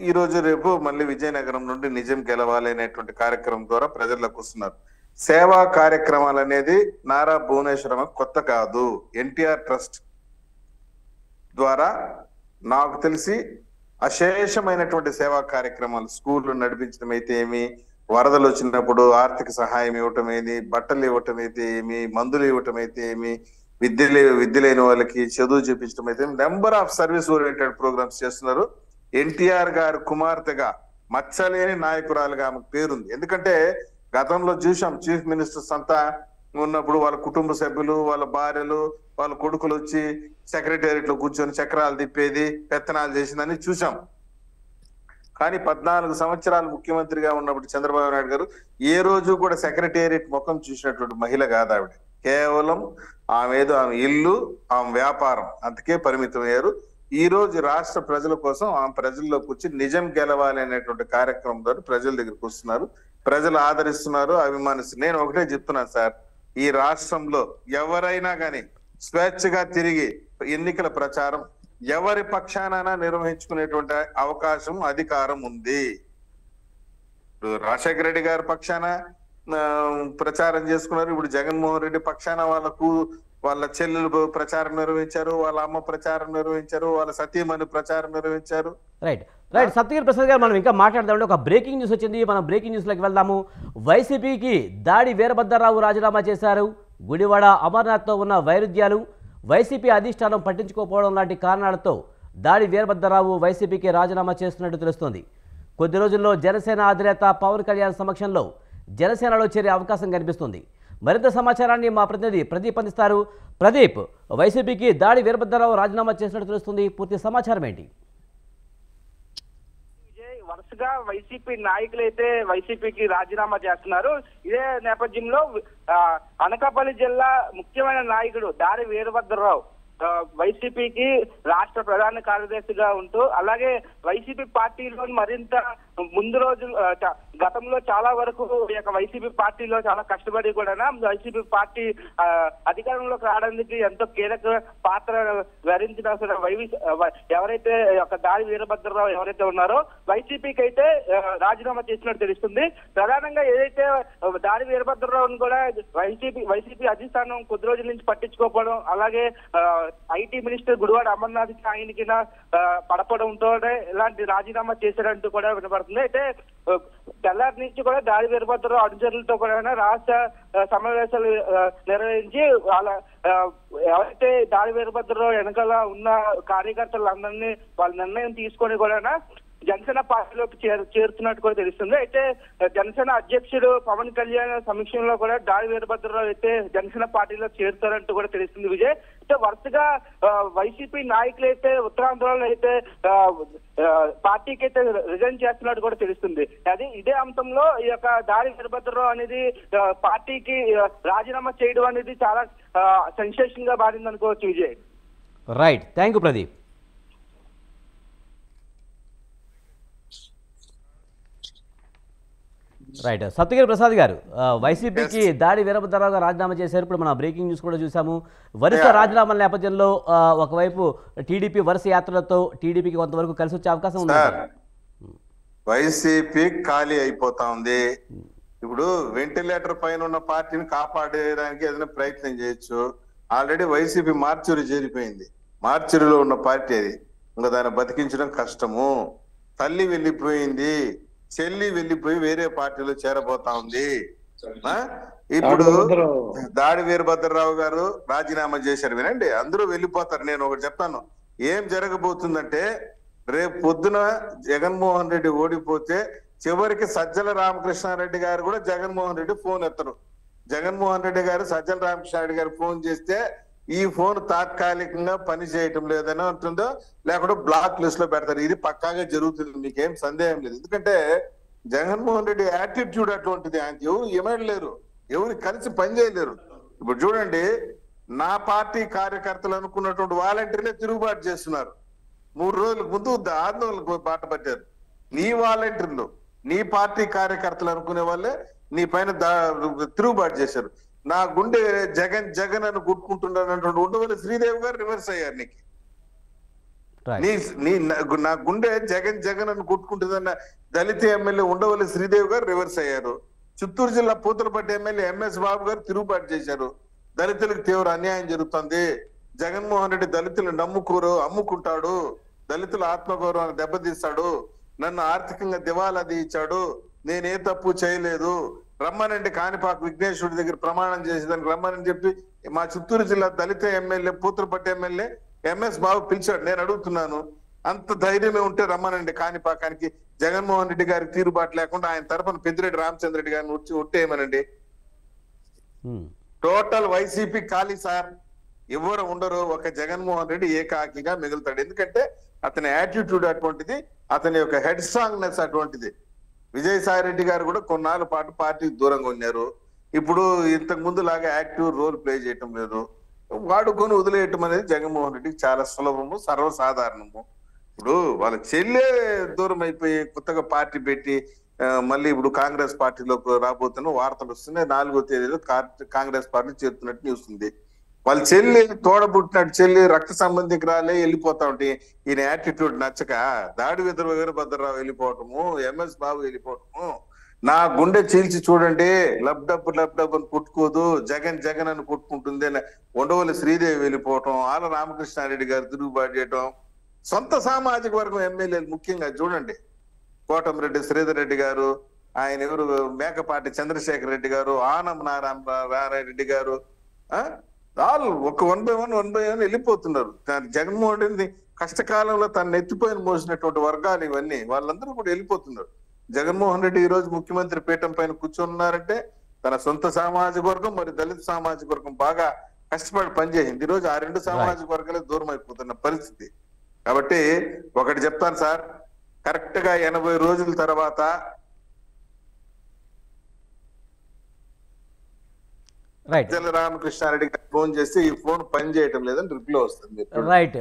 ఈ రోజు రేపు మళ్ళీ విజయనగరం నుండి నిజం గెలవాలి అనేటువంటి కార్యక్రమం ద్వారా ప్రజల్లోకి వస్తున్నారు. సేవా కార్యక్రమాలు అనేది నారా భువనేశ్వరమ్మ కొత్త కాదు. ఎన్టీఆర్ ట్రస్ట్ ద్వారా నాకు తెలిసి అశేషమైనటువంటి సేవా కార్యక్రమాలు, స్కూళ్ళు నడిపించడం అయితే ఏమి, వరదలు వచ్చినప్పుడు ఆర్థిక సహాయం ఇవ్వటం ఏమి, బట్టలు ఇవ్వటం అయితే ఏమి, మందులు ఇవ్వటం అయితే ఏమి, విద్య లేని వాళ్ళకి చదువు చూపించడం అయితే number of service oriented programs చేస్తున్నారు. ఎన్టీఆర్ గారు కుమార్తెగా మచ్చలేని నాయకురాలుగా ఆమెకు పేరుంది. ఎందుకంటే గతంలో చూసాం, చీఫ్ మినిస్టర్స్ అంతా ఉన్నప్పుడు వాళ్ళ కుటుంబ సభ్యులు, వాళ్ళ భార్యలు, వాళ్ళ కొడుకులు వచ్చి సెక్రటేరియట్ లో కూర్చొని చక్రాలు తిప్పేది, పెత్తనాలు చేసిందని చూసాం. కానీ 14 సంవత్సరాలు ముఖ్యమంత్రిగా ఉన్నప్పుడు చంద్రబాబు నాయుడు గారు ఏ రోజు కూడా సెక్రటేరియట్ ముఖం చూసినటువంటి మహిళ కాదు ఆవిడ. కేవలం ఆమె ఇల్లు, ఆమె వ్యాపారం అంతకే పరిమితం అయ్యారు. ఈ రోజు రాష్ట్ర ప్రజల కోసం ఆమె ప్రజల్లోకి వచ్చి నిజం గెలవాలి అనేటువంటి కార్యక్రమంతో ప్రజల దగ్గరికి వస్తున్నారు. ప్రజలు ఆదరిస్తున్నారు, అభిమానిస్తున్నారు. నేను ఒకటే చెప్తున్నాను సార్, ఈ రాష్ట్రంలో ఎవరైనా కానీ స్వేచ్ఛగా తిరిగి ఎన్నికల ప్రచారం ఎవరి పక్షానైనా నిర్వహించుకునేటువంటి అవకాశం, అధికారం ఉంది. ఇప్పుడు రాజశేఖర రెడ్డి గారి పక్షాన ప్రచారం చేసుకున్నారు. ఇప్పుడు జగన్మోహన్ రెడ్డి పక్షాన వాళ్ళ చెల్లెలు ప్రచారం నిర్వహించారు, వాళ్ళ అమ్మ ప్రచారం నిర్వహించారు, వాళ్ళ సతీమణి ప్రచారం నిర్వహించారు. రైట్ సత్యగిరి ప్రసాద్ గారు, మనం ఇంకా మాట్లాడదామంటే ఒక బ్రేకింగ్ న్యూస్ వచ్చింది. మనం బ్రేకింగ్ న్యూస్లోకి వెళ్దాము. వైసీపీకి దాడి వీరభద్రరావు రాజీనామా చేశారు. గుడివాడ అమర్నాథ్తో ఉన్న వైరుధ్యాలు, వైసీపీ అధిష్టానం పట్టించుకోకపోవడం లాంటి కారణాలతో దాడి వీరభద్రరావు వైసీపీకి రాజీనామా చేస్తున్నట్టు తెలుస్తోంది. కొద్ది రోజుల్లో జనసేన అధినేత పవన్ కళ్యాణ్ సమక్షంలో జనసేనలో చేరే అవకాశం కనిపిస్తుంది. మరింత సమాచారాన్ని మా ప్రతినిధి ప్రదీప్ అందిస్తారు. ప్రదీప్, వైసీపీకి దాడి వీరభద్రరావు రాజీనామా చేసినట్టు తెలుస్తుంది, పూర్తి సమాచారం ఏంటి? వరుసగా వైసీపీ నాయకులు అయితే వైసీపీకి రాజీనామా చేస్తున్నారు. ఇదే నేపథ్యంలో అనకాపల్లి జిల్లా ముఖ్యమైన నాయకుడు దాడి వీరభద్రరావు వైసీపీకి రాష్ట్ర ప్రధాన కార్యదర్శిగా ఉంటూ, అలాగే వైసీపీ పార్టీలో మరింత ముందు రోజులు గతంలో చాలా వరకు వైసీపీ పార్టీలో చాలా కష్టపడి కూడా వైసీపీ పార్టీ అధికారంలోకి రావడానికి ఎంతో కీలక పాత్ర వహించిన ఎవరైతే దాడి వీరభద్రరావు ఎవరైతే ఉన్నారో వైసీపీకి అయితే రాజీనామా చేసినట్టు తెలుస్తుంది. ప్రధానంగా ఏదైతే దాడి వీరభద్రరావుని కూడా వైసీపీ అధిష్టానం కొద్ది రోజుల నుంచి పట్టించుకోకపోవడం, అలాగే ఐటీ మినిస్టర్ గుడివాడ అమర్నాథ్ ఆయనకి పడపడంతో ఇలాంటి రాజీనామా చేశారంటూ కూడా వినపడుతుంది. అయితే తెల్లారి నుంచి కూడా దాడి వీరభద్రరావు అనుచరులతో కూడా రాష్ట్ర సమావేశాలు నిర్వహించి ఎవరైతే దాడి వీరభద్రరావు వెనకాల ఉన్న కార్యకర్తలందరినీ వాళ్ళ నిర్ణయం తీసుకొని కూడా జనసేన పార్టీలోకి చేరుతున్నట్టు కూడా తెలుస్తుంది. అయితే జనసేన అధ్యక్షుడు పవన్ కళ్యాణ్ సమీక్షంలో కూడా దాడి వీరభద్రరావు అయితే జనసేన పార్టీలో చేరుతారంటూ కూడా తెలుస్తుంది. విజయ్, అయితే వరుసగా వైసీపీ నాయకులు అయితే ఉత్తరాంధ్రలో అయితే పార్టీకి అయితే రిజైన్ చేస్తున్నట్టు కూడా తెలుస్తుంది. ఇదే అంశంలో ఈ యొక్క దాడి వీరభద్రరావు అనేది పార్టీకి రాజీనామా చేయడం అనేది చాలా సెన్సేషన్ గా మారింది అనుకోవచ్చు. Vijay, right, thank you Pradeep. Right, Satyagiri Prasad garu, వైసీపీకి దాడి వీరభద్రరావు గారు రాజీనామా చేశారు. ఇప్పుడు మనం బ్రేకింగ్ న్యూస్ కూడా చూసాము. వరుస రాజీనామాల నేపథ్యంలో ఒకవైపు టీడీపీ వరుస యాత్రలతో టీడీపీకి కొంతవరకు కలిసి వచ్చే అవకాశం ఉంది. వైసీపీ ఖాళీ అయిపోతా ఉంది. ఇప్పుడు వెంటిలేటర్ పైన ఉన్న పార్టీని కాపాడేయడానికి ఏదైనా ప్రయత్నం చేయొచ్చు. Already YCP మార్చురి చేరిపోయింది. మార్చురిలో ఉన్న పార్టీ అది, ఇంకా దాన్ని బతికించడం కష్టము. తల్లి వెళ్ళిపోయింది, చెల్లి వెళ్ళిపోయి వేరే పార్టీలో చేరబోతా ఉంది. ఇప్పుడు దాడి వీరభద్రరావు గారు రాజీనామా చేశారు. వినండి, అందరూ వెళ్ళిపోతారు. నేను ఒకటి చెప్తాను, ఏం జరగబోతుందంటే రేపు పొద్దున జగన్మోహన్ రెడ్డి ఓడిపోతే చివరికి సజ్జల రామకృష్ణారెడ్డి గారు కూడా జగన్మోహన్ రెడ్డి ఫోన్ ఎత్తరు. జగన్మోహన్ రెడ్డి గారు సజ్జల రామకృష్ణారెడ్డి గారు ఫోన్ చేస్తే ఈ ఫోన్ తాత్కాలికంగా పని చేయటం లేదని అంటుందో, లేకుంటే బ్లాక్ లిస్ట్ లో పెడతారు. ఇది పక్కాగా జరుగుతుంది, మీకేం సందేహం లేదు. ఎందుకంటే జగన్మోహన్ రెడ్డి యాటిట్యూడ్ అటువంటిది. ఆయన ఎవరు ఏమడలేరు, ఎవరు కలిసి పనిచేయలేరు. ఇప్పుడు చూడండి, నా పార్టీ కార్యకర్తలు అనుకున్నటువంటి వాలంటీర్లే తిరుగుబాటు చేస్తున్నారు. 3 రోజుల ముందు ఆందోళనకు బాట పట్టారు. నీ వాలంటీర్లు, నీ పార్టీ కార్యకర్తలు అనుకునే వాళ్ళే నీ పైన తిరుగుబాటు చేశారు. నా గుండె జగన్ జగన్ అని గుట్టుకుంటున్నటువంటి ఉండవల్లి శ్రీదేవి గారు రివర్స్ అయ్యారు. నా గుండె జగన్ జగన్ అని గుట్టుకుంటుందన్న దళిత ఎమ్మెల్యే ఉండవల్లి శ్రీదేవి గారు రివర్స్ అయ్యారు. చిత్తూరు జిల్లా పూతలపట్టు ఎమ్మెల్యే ఎంఎస్ బాబు గారు తిరుగుబాటు చేశారు. దళితులకు తీవ్ర అన్యాయం జరుగుతుంది, జగన్మోహన్ రెడ్డి దళితులు అమ్ముకుంటాడు, దళితుల ఆత్మగౌరవాన్ని దెబ్బతీస్తాడు, నన్ను ఆర్థికంగా దివాలా ఇచ్చాడు, నేనే తప్పు చేయలేదు, రమ్మనండి కాణిపాక విఘ్నేశ్వరుడి దగ్గర ప్రమాణం చేసేదానికి రమ్మని చెప్పి మా చిత్తూరు జిల్లా దళిత ఎమ్మెల్యే పూతలపట్టు ఎమ్మెల్యే ఎంఎస్ బాబు పిలిచాడు. నేను అడుగుతున్నాను, అంత ధైర్యమే ఉంటే రమ్మనండి కాణిపాకానికి. జగన్మోహన్ రెడ్డి గారికి తీరుబాటు లేకుండా ఆయన తరఫున పెద్దిరెడ్డి రామచంద్ర రెడ్డి గారిని ఒట్టేయమనండి. టోటల్ వైసీపీ ఖాళీ సార్, ఎవరు ఉండరు. ఒక జగన్మోహన్ రెడ్డి ఏకాకిగా మిగులుతాడు. ఎందుకంటే అతని యాటిట్యూడ్ అటువంటిది, అతని యొక్క హెడ్ స్ట్రాంగ్నెస్ అటువంటిది. విజయసాయి రెడ్డి గారు కూడా కొన్నాళ్ళ పాటు పార్టీకి దూరంగా ఉన్నారు. ఇప్పుడు ఇంతకు ముందు లాగా యాక్టివ్ రోల్ ప్లే చేయటం లేదు. వాడుకొని వదిలేయటం అనేది జగన్మోహన్ రెడ్డికి చాలా సులభము, సర్వసాధారణము. ఇప్పుడు వాళ్ళ చెల్లె దూరం అయిపోయి కొత్తగా పార్టీ పెట్టి మళ్ళీ ఇప్పుడు కాంగ్రెస్ పార్టీలోకి రాబోతున్న వార్తలు వస్తున్నాయి. 4వ తేదీలో కాంగ్రెస్ పార్టీ చేరుతున్నట్టు న్యూస్ ఉంది. వాళ్ళ చెల్లి తోడబుట్టినట్టు చెల్లి రక్త సంబంధికురాలే వెళ్ళిపోతా ఉంటే ఈయన యాటిట్యూడ్ నచ్చక దాడి వీరభద్రరావు వెళ్ళిపోవటము, ఎంఎస్ బాబు వెళ్ళిపోవటము, నా గుండె చీల్చి చూడండి లబ్డబ్ అని పుట్టుకోదు, జగన్ జగన్ అని పుట్టుకుంటుంది అని ఉండవల్లి శ్రీదేవి వెళ్ళిపోవటం, ఆల రామకృష్ణారెడ్డి గారు తిరుగుబాటు చేయటం, సొంత సామాజిక వర్గం ఎమ్మెల్యేలు ముఖ్యంగా చూడండి, కోటమిరెడ్డి శ్రీధర్ రెడ్డి గారు, ఆయన ఎవరు మేకపాటి చంద్రశేఖర్ రెడ్డి గారు, ఆనం నారాయణ గారు, వాళ్ళు ఒక 1 by 1 వెళ్ళిపోతున్నారు. జగన్మోహన్ రెడ్డి కష్టకాలంలో తను ఎత్తిపోయిన మోసినటువంటి వర్గాలు ఇవన్నీ వాళ్ళందరూ కూడా వెళ్ళిపోతున్నారు. జగన్మోహన్ రెడ్డి ఈ రోజు ముఖ్యమంత్రి పీఠం పైన కూర్చున్నారంటే తన సొంత సామాజిక వర్గం మరి దళిత సామాజిక వర్గం బాగా కష్టపడి పనిచేసింది. ఈ రోజు ఆ 2 సామాజిక వర్గాలే దూరం అయిపోతున్న పరిస్థితి. కాబట్టి ఒకటి చెప్తాను సార్, కరెక్ట్ గా 80 రోజుల తర్వాత రామకృష్ణారెడ్డి గారు ఫోన్ చేస్తే ఈ ఫోన్ పని చేయటం లేదని రిప్లై వస్తుంది. రైట్.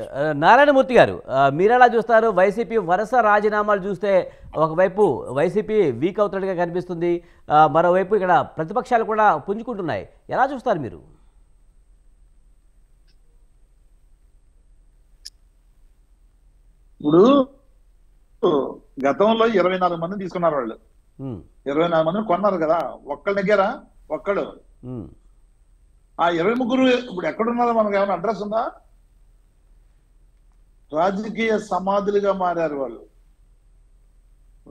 నారాయణమూర్తి గారు, మీరెలా చూస్తారు? వైసీపీ వరుస రాజీనామాలు చూస్తే ఒకవైపు వైసీపీ వీక్ అవుతున్నట్టుగా కనిపిస్తుంది, మరోవైపు ఇక్కడ ప్రతిపక్షాలు కూడా పుంజుకుంటున్నాయి. ఎలా చూస్తారు మీరు? ఇప్పుడు గతంలో 24 మందిని తీసుకున్నారు వాళ్ళు, 24 మందిని కొన్నారు కదా, ఒక్కళ్ళ దగ్గర ఒక్కడు. ఆ 23 ఇప్పుడు ఎక్కడున్నారో మనకు ఏమైనా అడ్రస్ ఉందా? రాజకీయ సమాధులుగా మారారు వాళ్ళు,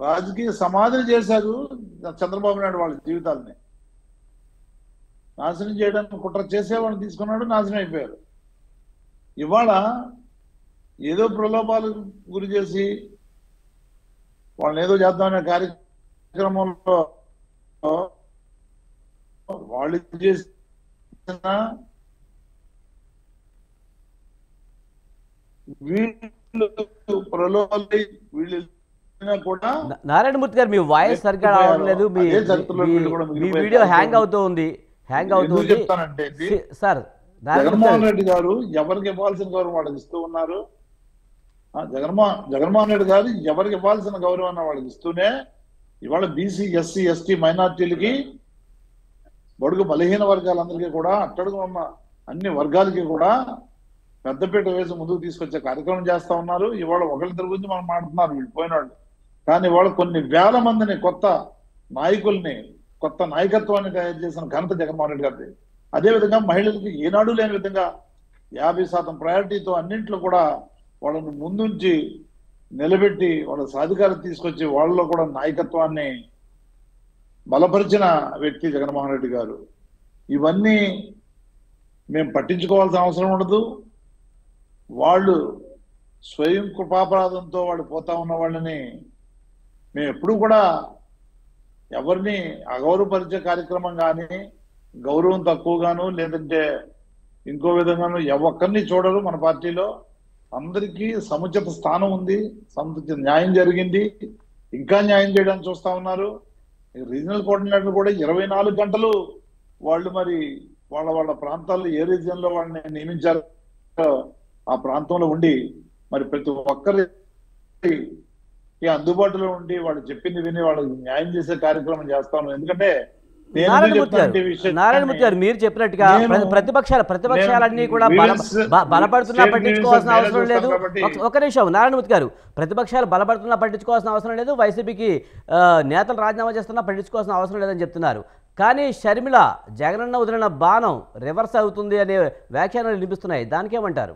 రాజకీయ సమాధులు చేశారు చంద్రబాబు నాయుడు వాళ్ళ జీవితాలని నాశనం చేయడానికి కుట్ర చేసేవాళ్ళని తీసుకున్నాడు, నాశనం అయిపోయారు. ఇవాళ ఏదో ప్రలోభాలు గురి చేసి వాళ్ళని ఏదో చేద్దామనే కార్యక్రమంలో వాళ్ళు చేసిన వీళ్ళు ప్రలోభాలు వీళ్ళు కూడా. నారాయణమూర్తి గారు, మీ వాయిస్ సరిగ్గా రావట్లేదు, మీ వీడియో హ్యాంగ్ అవుతూ ఉంది. చెప్తానంటే సార్, జగన్మోహన్ రెడ్డి గారు ఎవరికి ఇవ్వాల్సిన గౌరవం వాళ్ళకి ఇస్తూ ఉన్నారు. జగన్మోహన్ రెడ్డి గారు ఎవరికి ఇవ్వాల్సిన గౌరవాన్ని వాళ్ళకి ఇస్తూనే ఇవాళ బీసీ, ఎస్సీ, ఎస్టీ, మైనార్టీలకి, బడుగు బలహీన వర్గాలందరికీ కూడా, అట్టడుగు ఉన్న అన్ని వర్గాలకి కూడా పెద్దపీట వేసి ముందుకు తీసుకొచ్చే కార్యక్రమం చేస్తా ఉన్నారు. ఇవాళ ఒకళ్ళిద్దరి గురించి మనం మాట్లాడుతున్నారు వీళ్ళు పోయిన వాళ్ళు, కానీ ఇవాళ కొన్ని వేల మందిని కొత్త నాయకుల్ని, కొత్త నాయకత్వాన్ని తయారు చేసిన ఘనత జగన్మోహన్ రెడ్డి గారిది. అదేవిధంగా మహిళలకు ఏనాడు లేని విధంగా 50% ప్రయారిటీతో అన్నింట్లో కూడా వాళ్ళని ముందుంచి నిలబెట్టి వాళ్ళ సాధికారత తీసుకొచ్చి వాళ్ళలో కూడా నాయకత్వాన్ని బలపరిచిన వ్యక్తి జగన్మోహన్ రెడ్డి గారు. ఇవన్నీ మేము పట్టించుకోవాల్సిన అవసరం ఉండదు. వాళ్ళు స్వయం కృపాపరాధంతో వాళ్ళు పోతా ఉన్న వాళ్ళని మేము ఎప్పుడు కూడా ఎవరిని అగౌరవపరిచే కార్యక్రమం కానీ, గౌరవం తక్కువగాను లేదంటే ఇంకో విధంగాను ఒక్కరిని చూడరు. మన పార్టీలో అందరికీ సముచిత స్థానం ఉంది, సముచిత న్యాయం జరిగింది, ఇంకా న్యాయం చేయడానికి చూస్తా ఉన్నారు. రీజనల్ కోఆర్డినేటర్ కూడా 24 గంటలు వాళ్ళు మరి వాళ్ళ ప్రాంతాల్లో ఏ రీజియన్ లో వాళ్ళని నియమించారో ఆ ప్రాంతంలో ఉండి మరి ప్రతి ఒక్కరికి అందుబాటులో ఉండి వాళ్ళు చెప్పింది విని వాళ్ళకి న్యాయం చేసే కార్యక్రమం చేస్తా ఉన్నాం. ఎందుకంటే నారాయణమూర్తి గారు, మీరు చెప్పినట్టుగా ప్రతిపక్షాలన్నీ కూడా బలపడుతున్నా పట్టించుకోవాల్సిన అవసరం లేదు. ఒక నిమిషం నారాయణమూర్తి గారు, ప్రతిపక్షాలు బలపడుతున్నా పట్టించుకోవాల్సిన అవసరం లేదు, వైసీపీకి నేతలు రాజీనామా చేస్తున్నా పట్టించుకోవాల్సిన అవసరం లేదని చెప్తున్నారు. కానీ షర్మిల జగనన్న వదిలిన బాణం రివర్స్ అవుతుంది అనే వ్యాఖ్యానాలు వినిపిస్తున్నాయి, దానికేమంటారు?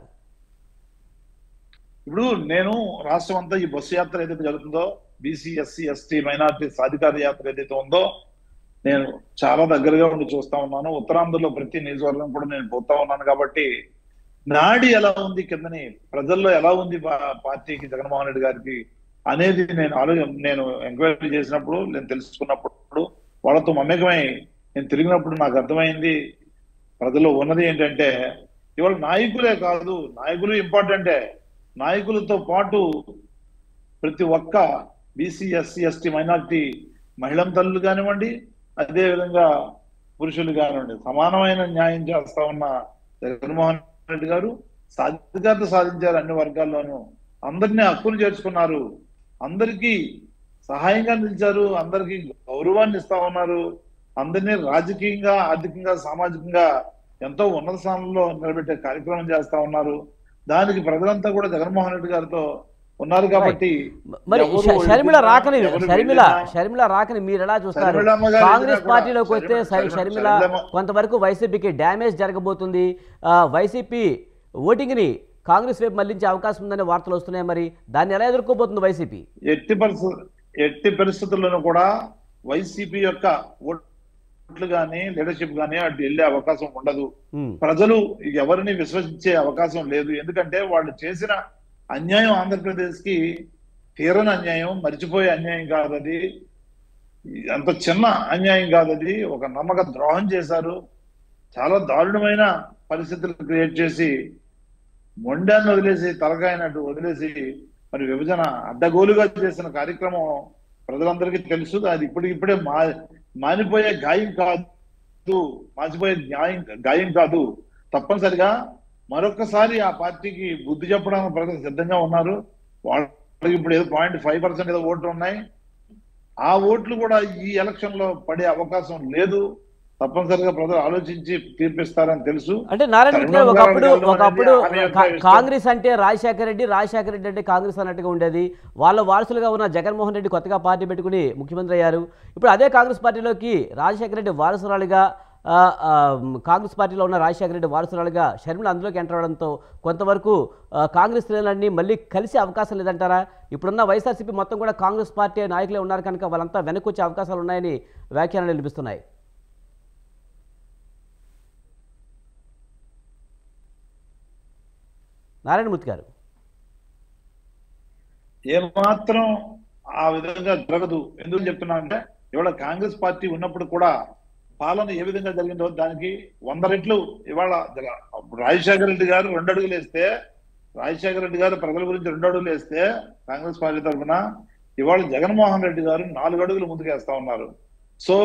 ఇప్పుడు నేను రాష్ట్రం అంతా ఈ బస్సు యాత్ర ఏదైతే జరుగుతుందో, బీసీ, ఎస్సీ, ఎస్టీ, మైనార్టీ సాధికార యాత్ర ఏదైతే ఉందో నేను చాలా దగ్గరగా ఉండి చూస్తా ఉన్నాను. ఉత్తరాంధ్రలో ప్రతి నియోజకవర్గం కూడా నేను పోతా ఉన్నాను. కాబట్టి నాడి ఎలా ఉంది, కిందని ప్రజల్లో ఎలా ఉంది పార్టీకి, జగన్మోహన్ రెడ్డి గారికి అనేది నేను ఎంక్వైరీ చేసినప్పుడు, నేను తెలుసుకున్నప్పుడు, వాళ్ళతో మమేకమై నేను తిరిగినప్పుడు నాకు అర్థమైంది ప్రజల్లో ఉన్నది ఏంటంటే ఇవాళ నాయకులే కాదు, నాయకులు ఇంపార్టెంటే, నాయకులతో పాటు ప్రతి ఒక్క బీసీ, ఎస్సీ, ఎస్టీ, మైనార్టీ మహిళా తల్లులు కానివ్వండి, అదేవిధంగా పురుషులు కానివ్వండి సమానమైన న్యాయం చేస్తా ఉన్న జగన్మోహన్ రెడ్డి గారు సాధికారత సాధించారు. అన్ని వర్గాల్లోనూ అందరినీ హక్కును చేర్చుకున్నారు, అందరికీ సహాయంగా నిలిచారు, అందరికీ గౌరవాన్ని ఇస్తా ఉన్నారు, అందరినీ రాజకీయంగా, ఆర్థికంగా, సామాజికంగా ఎంతో ఉన్నత స్థానంలో నిలబెట్టే కార్యక్రమం చేస్తా ఉన్నారు. దానికి ప్రజలంతా కూడా జగన్మోహన్ రెడ్డి గారితో ఉన్నారు కాబట్టి మరి షర్మిల రాకని మీరు ఎలా చూస్తారు? కాంగ్రెస్ పార్టీలోకి వస్తే షర్మిల కొంతవరకు వైసీపీకి డ్యామేజ్ జరగబోతుంది, వైసీపీ ఓటింగ్ ని కాంగ్రెస్ వైపు మళ్లించే అవకాశం ఉందనే వార్తలు వస్తున్నాయి. మరి దాన్ని ఎలా ఎదుర్కోబోతుంది వైసీపీ? ఎట్టి పరిస్థితుల్లోనూ కూడా వైసీపీ యొక్క ఓట్లు గానీ లీడర్షిప్ గానీ అటు వెళ్లే అవకాశం ఉండదు. ప్రజలు ఎవరిని విశ్వసించే అవకాశం లేదు. ఎందుకంటే వాళ్ళు చేసిన అన్యాయం ఆంధ్రప్రదేశ్ కి తీరని అన్యాయం, మర్చిపోయే అన్యాయం కాదు అది, అంత చిన్న అన్యాయం కాదు అది. ఒక నమ్మక ద్రోహం చేశారు, చాలా దారుణమైన పరిస్థితులు క్రియేట్ చేసి మొండాన్ని వదిలేసి తలకాయనట్టు వదిలేసి మరి విభజన అడ్డగోలుగా చేసిన కార్యక్రమం ప్రజలందరికీ తెలుసు. అది ఇప్పుడే మానిపోయే గాయం కాదు, మాసిపోయే గాయం కాదు. తప్పనిసరిగా మరొకసారి ఆ పార్టీకి బుద్ధి చెప్పడానికి ప్రజలు సిద్ధంగా ఉన్నారు. వాళ్ళకి ఇప్పుడు ఏదో 0.5% ఏదో ఓట్లు ఉన్నాయి. ఆ ఓట్లు కూడా ఈ ఎలక్షన్ లో పడే అవకాశం లేదు. తప్పనిసరిగా ప్రజలు ఆలోచించి తీర్పిస్తారని తెలుసు. అంటే నారాయణ ఒకప్పుడు కాంగ్రెస్ అంటే రాజశేఖర రెడ్డి అంటే కాంగ్రెస్ అన్నట్టుగా ఉండేది. వాళ్ళ వారసులుగా ఉన్న జగన్మోహన్ రెడ్డి కొత్తగా పార్టీ పెట్టుకుని ముఖ్యమంత్రి అయ్యారు. ఇప్పుడు అదే కాంగ్రెస్ పార్టీలోకి రాజశేఖర రెడ్డి వారసురాలుగా, కాంగ్రెస్ పార్టీలో ఉన్న రాజశేఖర రెడ్డి వారసురాలుగా షర్మిల అందులోకి ఎంటర్ అవడంతో కొంతవరకు కాంగ్రెస్ శ్రేణులన్నీ మళ్ళీ కలిసే అవకాశం లేదంటారా? ఇప్పుడున్న వైఎస్ఆర్సీపీ మొత్తం కూడా కాంగ్రెస్ పార్టీ నాయకులే ఉన్నారు కనుక వాళ్ళంతా వెనక్కి వచ్చే అవకాశాలు ఉన్నాయని వ్యాఖ్యానాలు వినిపిస్తున్నాయి. నారాయణమూర్తి గారు, ఏమాత్రం ఆ విధంగా జరగదు. ఎందుకు చెప్తున్నా అంటే ఇవాళ కాంగ్రెస్ పార్టీ ఉన్నప్పుడు కూడా పాలన ఏ విధంగా జరిగిందో దానికి 100 రెట్లు ఇవాళ రాజశేఖర రెడ్డి గారు 2 అడుగులు వేస్తే, రాజశేఖర రెడ్డి గారు ప్రజల గురించి 2 అడుగులు వేస్తే కాంగ్రెస్ పార్టీ తరఫున ఇవాళ జగన్మోహన్ రెడ్డి గారు 4 అడుగులు ముందుకేస్తా ఉన్నారు. సో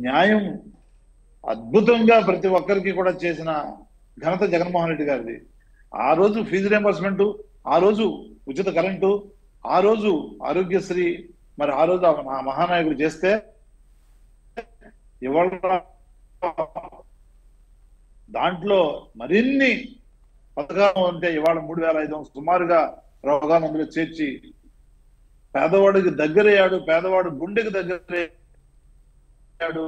న్యాయం అద్భుతంగా ప్రతి ఒక్కరికి కూడా చేసిన ఘనత జగన్మోహన్ రెడ్డి గారిది. ఆ రోజు ఫీజు రియంబర్స్మెంట్, ఆ రోజు ఉచిత కరెంటు, ఆ రోజు ఆరోగ్యశ్రీ, మరి ఆ రోజు ఆ మహానాయకుడు చేస్తే ఇవాళ దాంట్లో మరిన్ని పథకాలు అంటే ఇవాళ 3,500 సుమారుగా రోగాలు అందులో చేర్చి పేదవాడికి దగ్గరయ్యాడు, పేదవాడు గుండెకి దగ్గరయ్యాడు,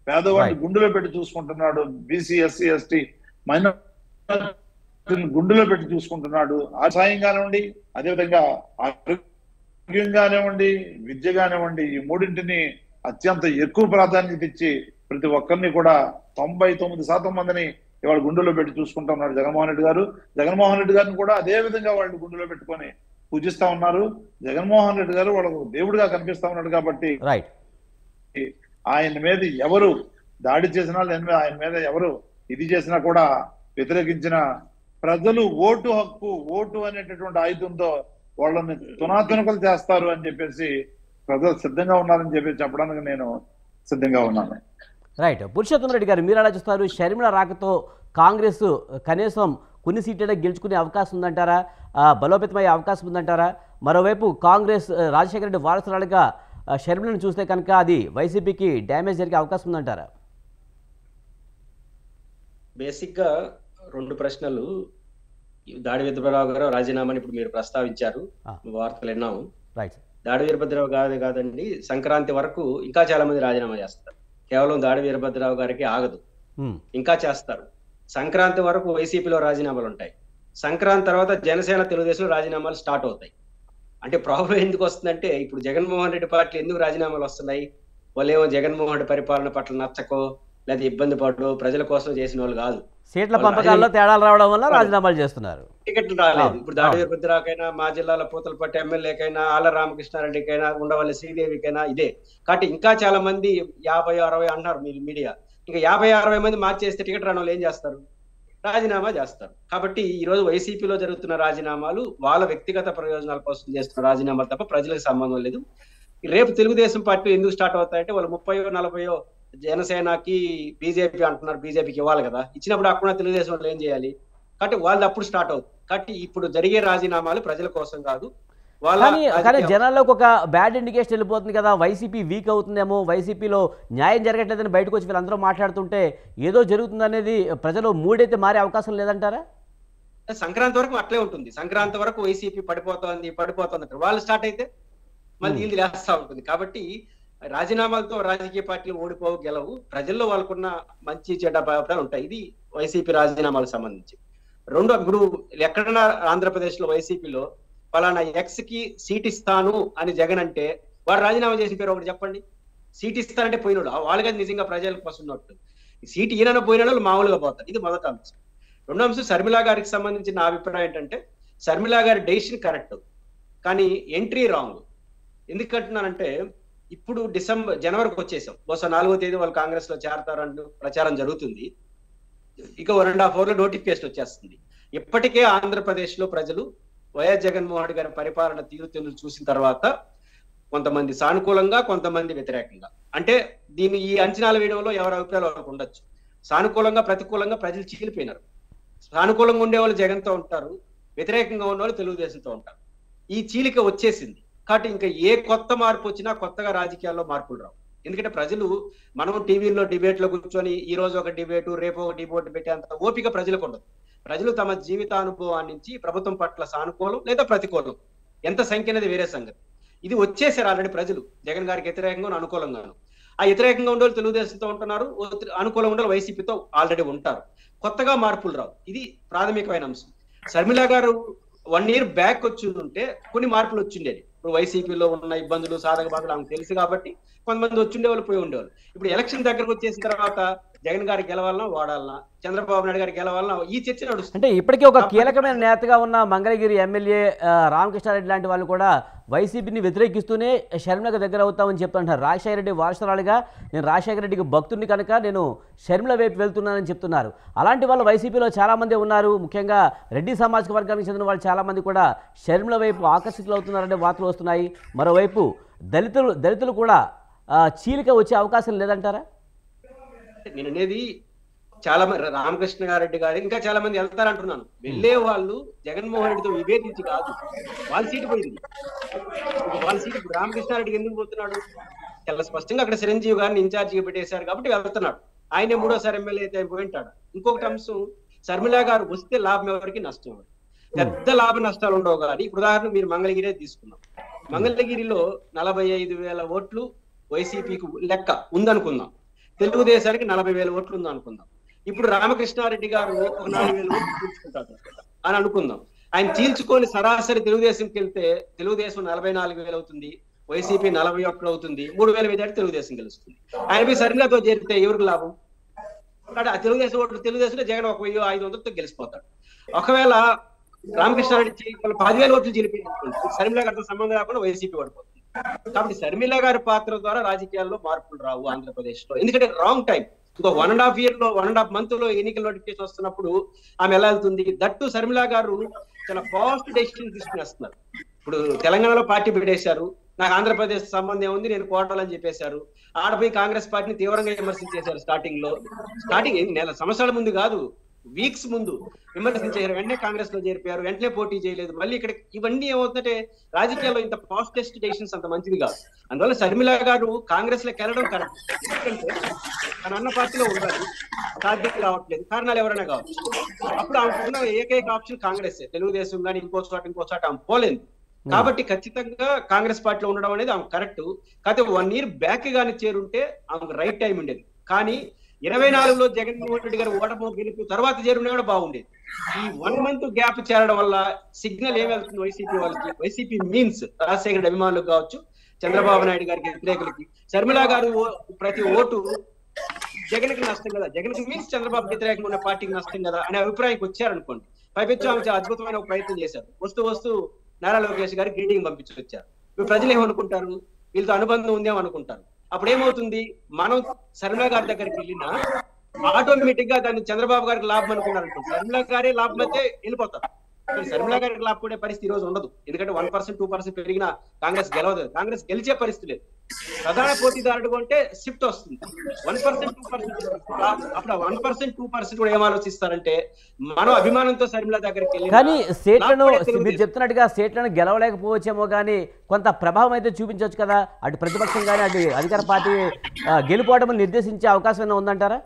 పేదవాడిని గుండెలో పెట్టి చూసుకుంటున్నాడు, బీసీ ఎస్సీ ఎస్టీ మైనారిటీ గుండెలో పెట్టి చూసుకుంటున్నాడు. ఆ సాయం కానివ్వండి, అదేవిధంగా ఆరోగ్యం కానివ్వండి, విద్య కానివ్వండి, ఈ మూడింటిని అత్యంత ఎక్కువ ప్రాధాన్యత ఇచ్చి ప్రతి ఒక్కరిని కూడా 99% మందిని ఇవాళ గుండెలో పెట్టి చూసుకుంటున్నాడు జగన్మోహన్ రెడ్డి గారు. జగన్మోహన్ రెడ్డి గారిని కూడా అదే విధంగా వాళ్ళు గుండెలో పెట్టుకొని పూజిస్తా ఉన్నారు. జగన్మోహన్ రెడ్డి గారు వాళ్ళకు దేవుడిగా కనిపిస్తా ఉన్నాడు కాబట్టి ఆయన మీద ఎవరు దాడి చేసినా, ఆయన మీద ఎవరు ఇది చేసినా కూడా వ్యతిరేకించిన ప్రజలు ఓటు హక్కు, ఓటు అనేటటువంటి ఆయుధంతో వాళ్ళని తునాతునకలు చేస్తారు అని చెప్పేసి ప్రజలు సిద్ధంగా ఉన్నారని చెప్పి చెప్పడానికి నేను సిద్ధంగా ఉన్నాను. రైట్. పురుషోత్తమ రెడ్డి గారు, మీరు ఎలా చూస్తారు? షర్మిల రాకతో కాంగ్రెస్ కనీసం కొన్ని సీట్లనే గెలుచుకునే అవకాశం ఉందంటారా? బలోపేతమయ్యే అవకాశం ఉందంటారా? మరోవైపు కాంగ్రెస్ రాజశేఖర రెడ్డి వారసురాలుగా షర్మిలను చూస్తే కనుక అది వైసీపీకి డ్యామేజ్ జరిగే అవకాశం ఉందంటారా? బేసిక్ గా 2 ప్రశ్నలు. దాడి వీరభద్రరావు గారు రాజీనామాని ఇప్పుడు మీరు ప్రస్తావించారు, వార్తలు విన్నాము. దాడి వీరభద్రరావు కాదండి, సంక్రాంతి వరకు ఇంకా చాలా మంది రాజీనామా చేస్తారు. కేవలం దాడి వీరభద్రరావు గారికి ఆగదు, ఇంకా చేస్తారు. సంక్రాంతి వరకు వైసీపీలో రాజీనామాలు ఉంటాయి. సంక్రాంతి తర్వాత జనసేన, తెలుగుదేశం రాజీనామాలు స్టార్ట్ అవుతాయి. అంటే ప్రాబ్లం ఎందుకు వస్తుందంటే, ఇప్పుడు జగన్మోహన్ రెడ్డి పార్టీ ఎందుకు రాజీనామాలు వస్తున్నాయి? వాళ్ళేమో జగన్మోహన్ రెడ్డి పరిపాలన పట్ల నచ్చకో లేదా ఇబ్బంది పడో ప్రజల కోసం చేసిన వాళ్ళు కాదు. సీట్ల పంపకాల్లో తేడాలు రావడం వల్ల రాజీనామాలు చేస్తున్నారు. టికెట్లు రాలేదు. ఇప్పుడు దాడి వీరభద్రరావుకైనా, మా జిల్లాలో పూతలపట్టు ఎమ్మెల్యేకైనా, ఆళ్ల రామకృష్ణారెడ్డికైనా, ఉండవల్లి శ్రీదేవికైనా ఇదే. కాబట్టి ఇంకా చాలా మంది 50-60 అంటున్నారు మీడియా. ఇంకా 50-60 మంది మార్చేస్తే టికెట్ రాని వాళ్ళు ఏం చేస్తారు? రాజీనామా చేస్తారు. కాబట్టి ఈ రోజు వైసీపీలో జరుగుతున్న రాజీనామాలు వాళ్ళ వ్యక్తిగత ప్రయోజనాల కోసం చేస్తున్న రాజీనామాలు తప్ప ప్రజలకు సంబంధం లేదు. రేపు తెలుగుదేశం పార్టీ ఎందుకు స్టార్ట్ అవుతాయంటే వాళ్ళు 30-40 జనసేనకి బీజేపీ అంటున్నారు, బీజేపీకి ఇవ్వాలి కదా, ఇచ్చినప్పుడు అక్కడ తెలుగుదేశం వాళ్ళు ఏం చేయాలి? కాబట్టి వాళ్ళు అప్పుడు స్టార్ట్ అవుతుంది. కాబట్టి ఇప్పుడు జరిగే రాజీనామాలు ప్రజల కోసం కాదు, కానీ జనాల్లోకి ఒక బ్యాడ్ ఇండికేషన్ వెళ్ళిపోతుంది కదా, వైసీపీ వీక్ అవుతుందేమో, వైసీపీలో న్యాయం జరగట్లేదని బయటకు వచ్చి వీళ్ళందరూ మాట్లాడుతుంటే ఏదో జరుగుతుందనేది ప్రజలు మూడైతే మారే అవకాశం లేదంటారా? సంక్రాంతి వరకు అట్లే ఉంటుంది. సంక్రాంతి వరకు వైసీపీ పడిపోతుంది వాళ్ళు స్టార్ట్ అయితే మళ్ళీ వీళ్ళు లేస్తా ఉంటుంది. కాబట్టి రాజీనామాలతో రాజకీయ పార్టీలు ఓడిపోవు గెలవు, ప్రజల్లో వాళ్ళకున్న మంచి చెడ్డ అభిప్రాయాలు ఉంటాయి. ఇది వైసీపీ రాజీనామాలకు సంబంధించి. రెండో, ఇప్పుడు ఎక్కడన్నా ఆంధ్రప్రదేశ్ లో వైసీపీలో పలానా ఎక్స్ కి సీట్ ఇస్తాను అని జగన్ అంటే వాడు రాజీనామా చేసిన పేరు ఒకటి చెప్పండి. సీట్ ఇస్తానంటే పోయినాడు, వాళ్ళకి నిజంగా ప్రజలకు వస్తున్నట్టు. సీట్ ఈయన పోయిన వాళ్ళు మామూలుగా పోతారు. ఇది మొదటి అంశం. రెండో అంశం, షర్మిలా గారికి సంబంధించిన నా అభిప్రాయం ఏంటంటే షర్మిలా గారి డెసిషన్ కరెక్ట్, కానీ ఎంట్రీ రాంగ్. ఎందుకంటున్నానంటే ఇప్పుడు జనవరికి వచ్చేసాం, బహుశా 4వ తేదీ వాళ్ళు కాంగ్రెస్ లో చేరతారంటూ ప్రచారం జరుగుతుంది. ఇక 1.5 hours లో నోటిఫికేషన్ వచ్చేస్తుంది. ఇప్పటికే ఆంధ్రప్రదేశ్ లో ప్రజలు వైఎస్ జగన్మోహన్ రెడ్డి గారి పరిపాలన తీరుతెన్నులు చూసిన తర్వాత కొంతమంది సానుకూలంగా, కొంతమంది వ్యతిరేకంగా, అంటే దీన్ని ఈ అంచనాలు వేయడంలో ఎవరి అభిప్రాయాలు వాళ్ళకు ఉండొచ్చు. సానుకూలంగా ప్రతికూలంగా ప్రజలు చీలిపోయినారు. సానుకూలంగా ఉండేవాళ్ళు జగన్తో ఉంటారు, వ్యతిరేకంగా ఉన్నవాళ్ళు తెలుగుదేశంతో ఉంటారు. ఈ చీలిక వచ్చేసింది. కాబట్టి ఇంకా ఏ కొత్త మార్పు వచ్చినా కొత్తగా రాజకీయాల్లో మార్పులు రావు. ఎందుకంటే ప్రజలు, మనం టీవీలో డిబేట్లో కూర్చొని ఈ రోజు ఒక డిబేటు, రేపు ఒక డిబేట్ పెట్టేంత ఓపిక ప్రజలకు ఉండదు. ప్రజలు తమ జీవితానుభవం నుంచి ప్రభుత్వం పట్ల సానుకూలం లేదా ప్రతికూలం, ఎంత సంఖ్య అనేది వేరే సంగతి. ఇది వచ్చేసారు ఆల్రెడీ ప్రజలు, జగన్ గారికి వ్యతిరేకంగా అనుకూలంగాను. ఆ వ్యతిరేకంగా ఉండే తెలుగుదేశంతో ఉంటున్నారు, అనుకూలంగా ఉండే వైసీపీతో ఆల్రెడీ ఉంటారు. కొత్తగా మార్పులు రావు. ఇది ప్రాథమికమైన అంశం. షర్మిలా గారు 1 year బ్యాక్ వచ్చి ఉంటే కొన్ని మార్పులు వచ్చిండేది. ఇప్పుడు వైసీపీలో ఉన్న ఇబ్బందులు, సాధక బాధలు ఆమెకు తెలుసు కాబట్టి కొంతమంది వచ్చిండేవాళ్ళు, పోయి ఉండేవాళ్ళు. ఇప్పుడు ఎలక్షన్ దగ్గరకు వచ్చేసిన తర్వాత జగన్ గారికి గెలవాలన్నా వాడాలన్నా, చంద్రబాబు నాయుడు గారికి గెలవాలన్నా, ఈ చర్చ నడుస్తుంది. అంటే ఇప్పటికీ ఒక కీలకమైన నేతగా ఉన్న మంగళగిరి ఎమ్మెల్యే రామకృష్ణారెడ్డి లాంటి వాళ్ళు కూడా వైసీపీని వ్యతిరేకిస్తూనే షర్మిలకు దగ్గర అవుతామని చెప్తుంటారు. రాజశేఖర రెడ్డి వారసురాలుగా నేను రాజశేఖర రెడ్డికి భక్తుడిని కనుక నేను షర్మిల వైపు వెళ్తున్నానని చెప్తున్నారు. అలాంటి వాళ్ళు వైసీపీలో చాలామంది ఉన్నారు. ముఖ్యంగా రెడ్డి సామాజిక వర్గానికి చెందిన వాళ్ళు చాలామంది కూడా షర్మిల వైపు ఆకర్షితులు అవుతున్నారనే వార్తలు వస్తున్నాయి. మరోవైపు దళితులు కూడా చీలిక వచ్చే అవకాశం లేదంటారా? నేను అనేది చాలా మంది, రామకృష్ణ గారెడ్డి గారు ఇంకా చాలా మంది వెళ్తారంటున్నాను. వెళ్ళే వాళ్ళు జగన్మోహన్ రెడ్డితో విభేదించి కాదు, వాళ్ళ సీటు పోయింది. వాళ్ళ సీటు రామకృష్ణారెడ్డికి ఎందుకు పోతున్నాడు? చాలా స్పష్టంగా అక్కడ చిరంజీవి గారిని ఇన్ఛార్జిగా పెట్టేశారు కాబట్టి వెళ్తున్నాడు. ఆయనే 3వ ఎమ్మెల్యే అయితే పోయింటాడు. ఇంకొకటి అంశం, షర్మిలా గారు వస్తే లాభం ఎవరికి, నష్టం ఎవరికి? పెద్ద లాభ నష్టాలు ఉండవు. కానీ ఇప్పుడు ఉదాహరణ మీరు మంగళగిరే తీసుకున్నాం. మంగళగిరిలో 45,000 ఓట్లు వైసీపీకి లెక్క ఉందనుకుందాం, తెలుగుదేశానికి 40,000 ఓట్లు ఉందనుకుందాం. ఇప్పుడు రామకృష్ణారెడ్డి గారు ఒక 4,000 ఓట్లు చీల్చుకుంటారు అని అనుకుందాం. ఆయన చీల్చుకొని సరాసరి తెలుగుదేశంకి వెళ్తే తెలుగుదేశం 44,000 అవుతుంది, వైసీపీ 41 అవుతుంది, 3,000 మీద తెలుగుదేశం గెలుస్తుంది. ఆయన షర్మిలాతో చేరితే ఎవరికి లాభం? కాబట్టి ఆ తెలుగుదేశం ఓట్లు, తెలుగుదేశంలో జగన్ 1,500తో గెలిచిపోతాడు. ఒకవేళ రామకృష్ణారెడ్డి 10,000 ఓట్లు చీలిపోయింది, షర్మిలా గారితో సంబంధం లేకుండా వైసీపీ ఓడిపోతుంది. కాబట్టి షర్మిలా గారి పాత్ర ద్వారా రాజకీయాల్లో మార్పులు రావు ఆంధ్రప్రదేశ్ లో. ఎందుకంటే రాంగ్ టైం. ఇంకో 1.5 year లో 1.5 month లో ఎన్నికల నోటిఫికేషన్ వస్తున్నప్పుడు ఆమె ఎలా వెళ్తుంది? దట్టు షర్మిలా గారు చాలా ఫాస్ట్ డెసిషన్ తీసుకునేస్తున్నారు. ఇప్పుడు తెలంగాణలో పార్టీ పెట్టేశారు, నాకు ఆంధ్రప్రదేశ్ సంబంధం ఏముంది, నేను కోటాలని చెప్పేశారు. ఆడపోయి కాంగ్రెస్ పార్టీని తీవ్రంగా విమర్శించేశారు. స్టార్టింగ్ నెల సంవత్సరాల ముందు కాదు, వీక్స్ ముందు విమర్శించారు. వెంటనే కాంగ్రెస్ లో చేరిపోయారు, వెంటనే పోటీ చేయలేదు. మళ్ళీ ఇక్కడ ఇవన్నీ ఏమవుతుందంటే రాజకీయాల్లో ఇంత ఫాస్టెస్ట్ డెసిషన్స్ అంత మంచిది కాదు. అందువల్ల షర్మిలా గారు కాంగ్రెస్ లోకి వెళ్ళడం కరెక్ట్. ఎందుకంటే తన అన్న పార్టీలో ఉండాలి, సాధ్యం కావట్లేదు, కారణాలు ఎవరైనా కావచ్చు. అప్పుడు ఆమెకున్న ఏకైక ఆప్షన్ కాంగ్రెస్. తెలుగుదేశం కానీ ఇంకో చోట ఆమె పోలేదు. కాబట్టి ఖచ్చితంగా కాంగ్రెస్ పార్టీలో ఉండడం అనేది ఆమె కరెక్ట్. కాకపోతే 1 year బ్యాక్ గాని చేరుంటే ఆమెకు రైట్ టైం ఉండేది. కానీ 24లో జగన్మోహన్ రెడ్డి గారు ఓటమి గెలుపు తర్వాత చేరుండే కూడా బాగుండేది. ఈ 1 month గ్యాప్ చేరడం వల్ల సిగ్నల్ ఏం వెళ్తుంది వైసీపీ వాళ్ళకి? వైసీపీ మీన్స్ రాజశేఖర అభిమానులకు కావచ్చు, చంద్రబాబు నాయుడు గారికి వ్యతిరేకులకి, షర్మిలా గారు ప్రతి ఓటు జగన్కి నష్టం కదా, జగన్కి మీన్స్ చంద్రబాబు వ్యతిరేకంగా ఉన్న పార్టీకి నష్టం కదా అనే అభిప్రాయానికి వచ్చారనుకోండి. పైపెచ్చు ఆమె చాలా అద్భుతమైన ఒక ప్రయత్నం చేశారు. వస్తూ నారా లోకేష్ గారికి గ్రీటింగ్ పంపించి వచ్చారు. ఇప్పుడు ప్రజలు ఏమనుకుంటారు? వీళ్ళతో అనుబంధం ఉందేమో అనుకుంటారు. అప్పుడు ఏమవుతుంది? మనం షర్మిలా గారి దగ్గరికి వెళ్ళినా ఆటోమేటిక్ గా దాన్ని చంద్రబాబు గారికి లాభం అనుకున్నారు. షర్మిలా గారే లాభం అయితే వెళ్ళిపోతారు. షర్మిలా గారికి లాభపడే పరిస్థితి ఈ రోజు ఉండదు. ఎందుకంటే 1%, 2% పెరిగినా కాంగ్రెస్ గెలవదు. కాంగ్రెస్ గెలిచే పరిస్థితి లేదు. ప్రధాన పోటీదారుడు అంటే షిఫ్ట్ వస్తుంది. 1%, 2% అప్పుడు 1%, 2% కూడా ఏం ఆలోచిస్తారంటే మనం అభిమానంతో షర్మిల దగ్గరికి వెళ్ళి కానీ స్టేట్లను మీరు చెప్తున్నట్టుగా స్టేట్లను గెలవలేకపోవచ్చేమో కానీ కొంత ప్రభావం అయితే చూపించవచ్చు కదా, అటు ప్రతిపక్షం కానీ అటు అధికార పార్టీ గెలుపోవటం నిర్దేశించే అవకాశం ఏమైనా ఉందంటారా?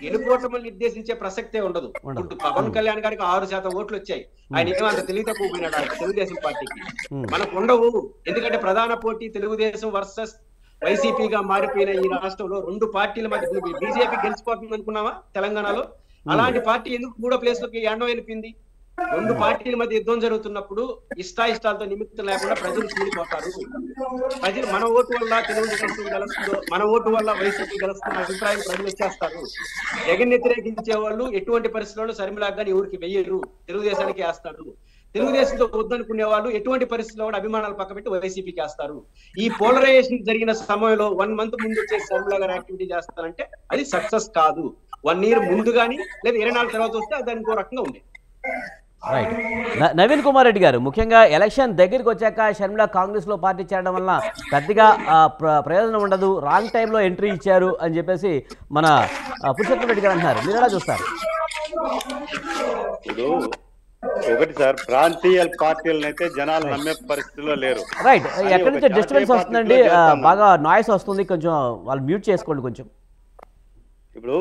గెలుపోటములు నిర్దేశించే ప్రసక్తే ఉండదు. ఇప్పుడు పవన్ కళ్యాణ్ గారికి 6% ఓట్లు వచ్చాయి. ఆయన ఏమంత తెలివి తక్కువ పోయినాడు తెలుగుదేశం పార్టీకి. మనకు ఉండవు. ఎందుకంటే ప్రధాన పోటీ తెలుగుదేశం వర్సెస్ వైసీపీగా మారిపోయిన ఈ రాష్ట్రంలో 2 పార్టీల మధ్య బీజేపీ గెలిచిపోతుంది అనుకున్నావా తెలంగాణలో? అలాంటి పార్టీ ఎందుకు 3వ ప్లేస్ లోకి ఎండో వెళ్ళిపోయింది? 2 పార్టీల మధ్య యుద్ధం జరుగుతున్నప్పుడు ఇష్టాయిష్టాలతో నిమిత్తం లేకుండా ప్రజలు కూలిపోతారు. ప్రజలు మన ఓటు వల్ల తెలుగుదేశం గెలుస్తుందో, మన ఓటు వల్ల వైసీపీ గెలుస్తున్న అభిప్రాయం ప్రజలు వచ్చేస్తారు. జగన్ వ్యతిరేకించే వాళ్ళు ఎటువంటి పరిస్థితుల్లో షర్మిలకు కానీ ఎవరికి వెయ్యరు, తెలుగుదేశానికి వేస్తారు. తెలుగుదేశంతో వద్దనుకునే వాళ్ళు ఎటువంటి పరిస్థితుల్లో కూడా అభిమానాలు పక్కబెట్టి వైసీపీకి వేస్తారు. ఈ పోలరైజేషన్ జరిగిన సమయంలో 1 మంత్ ముందు వచ్చేసి షర్మిల గారు యాక్టివిటీ చేస్తారంటే అది సక్సెస్ కాదు. 1 ఇయర్ ముందు కానీ లేదా 24 తర్వాత వస్తే అది ఇంకో రకంగా ఉండేది. రైట్. నవీన్ కుమార్ రెడ్డి గారు, ముఖ్యంగా ఎలక్షన్ దగ్గరికి వచ్చాక షర్మిల కాంగ్రెస్లో పార్టీ చేరడం వల్ల పెద్దగా ప్రయోజనం ఉండదు, రాంగ్ టైంలో ఎంట్రీ ఇచ్చారు అని చెప్పేసి మన పురుషోత్తం రెడ్డి గారు అంటున్నారు. మీరు ఎలా చూస్తారు? ఇప్పుడు ఒకటి సార్, ప్రాంతీయ పార్టీలను అయితే జనాలు నమ్మే పరిస్థితిలో లేరు. రైట్. ఎక్కడి నుంచి డిస్టర్బెన్స్ వస్తుందండి, బాగా నాయిస్ వస్తుంది, కొంచెం వాళ్ళు మ్యూట్ చేసుకోండి కొంచెం. ఇప్పుడు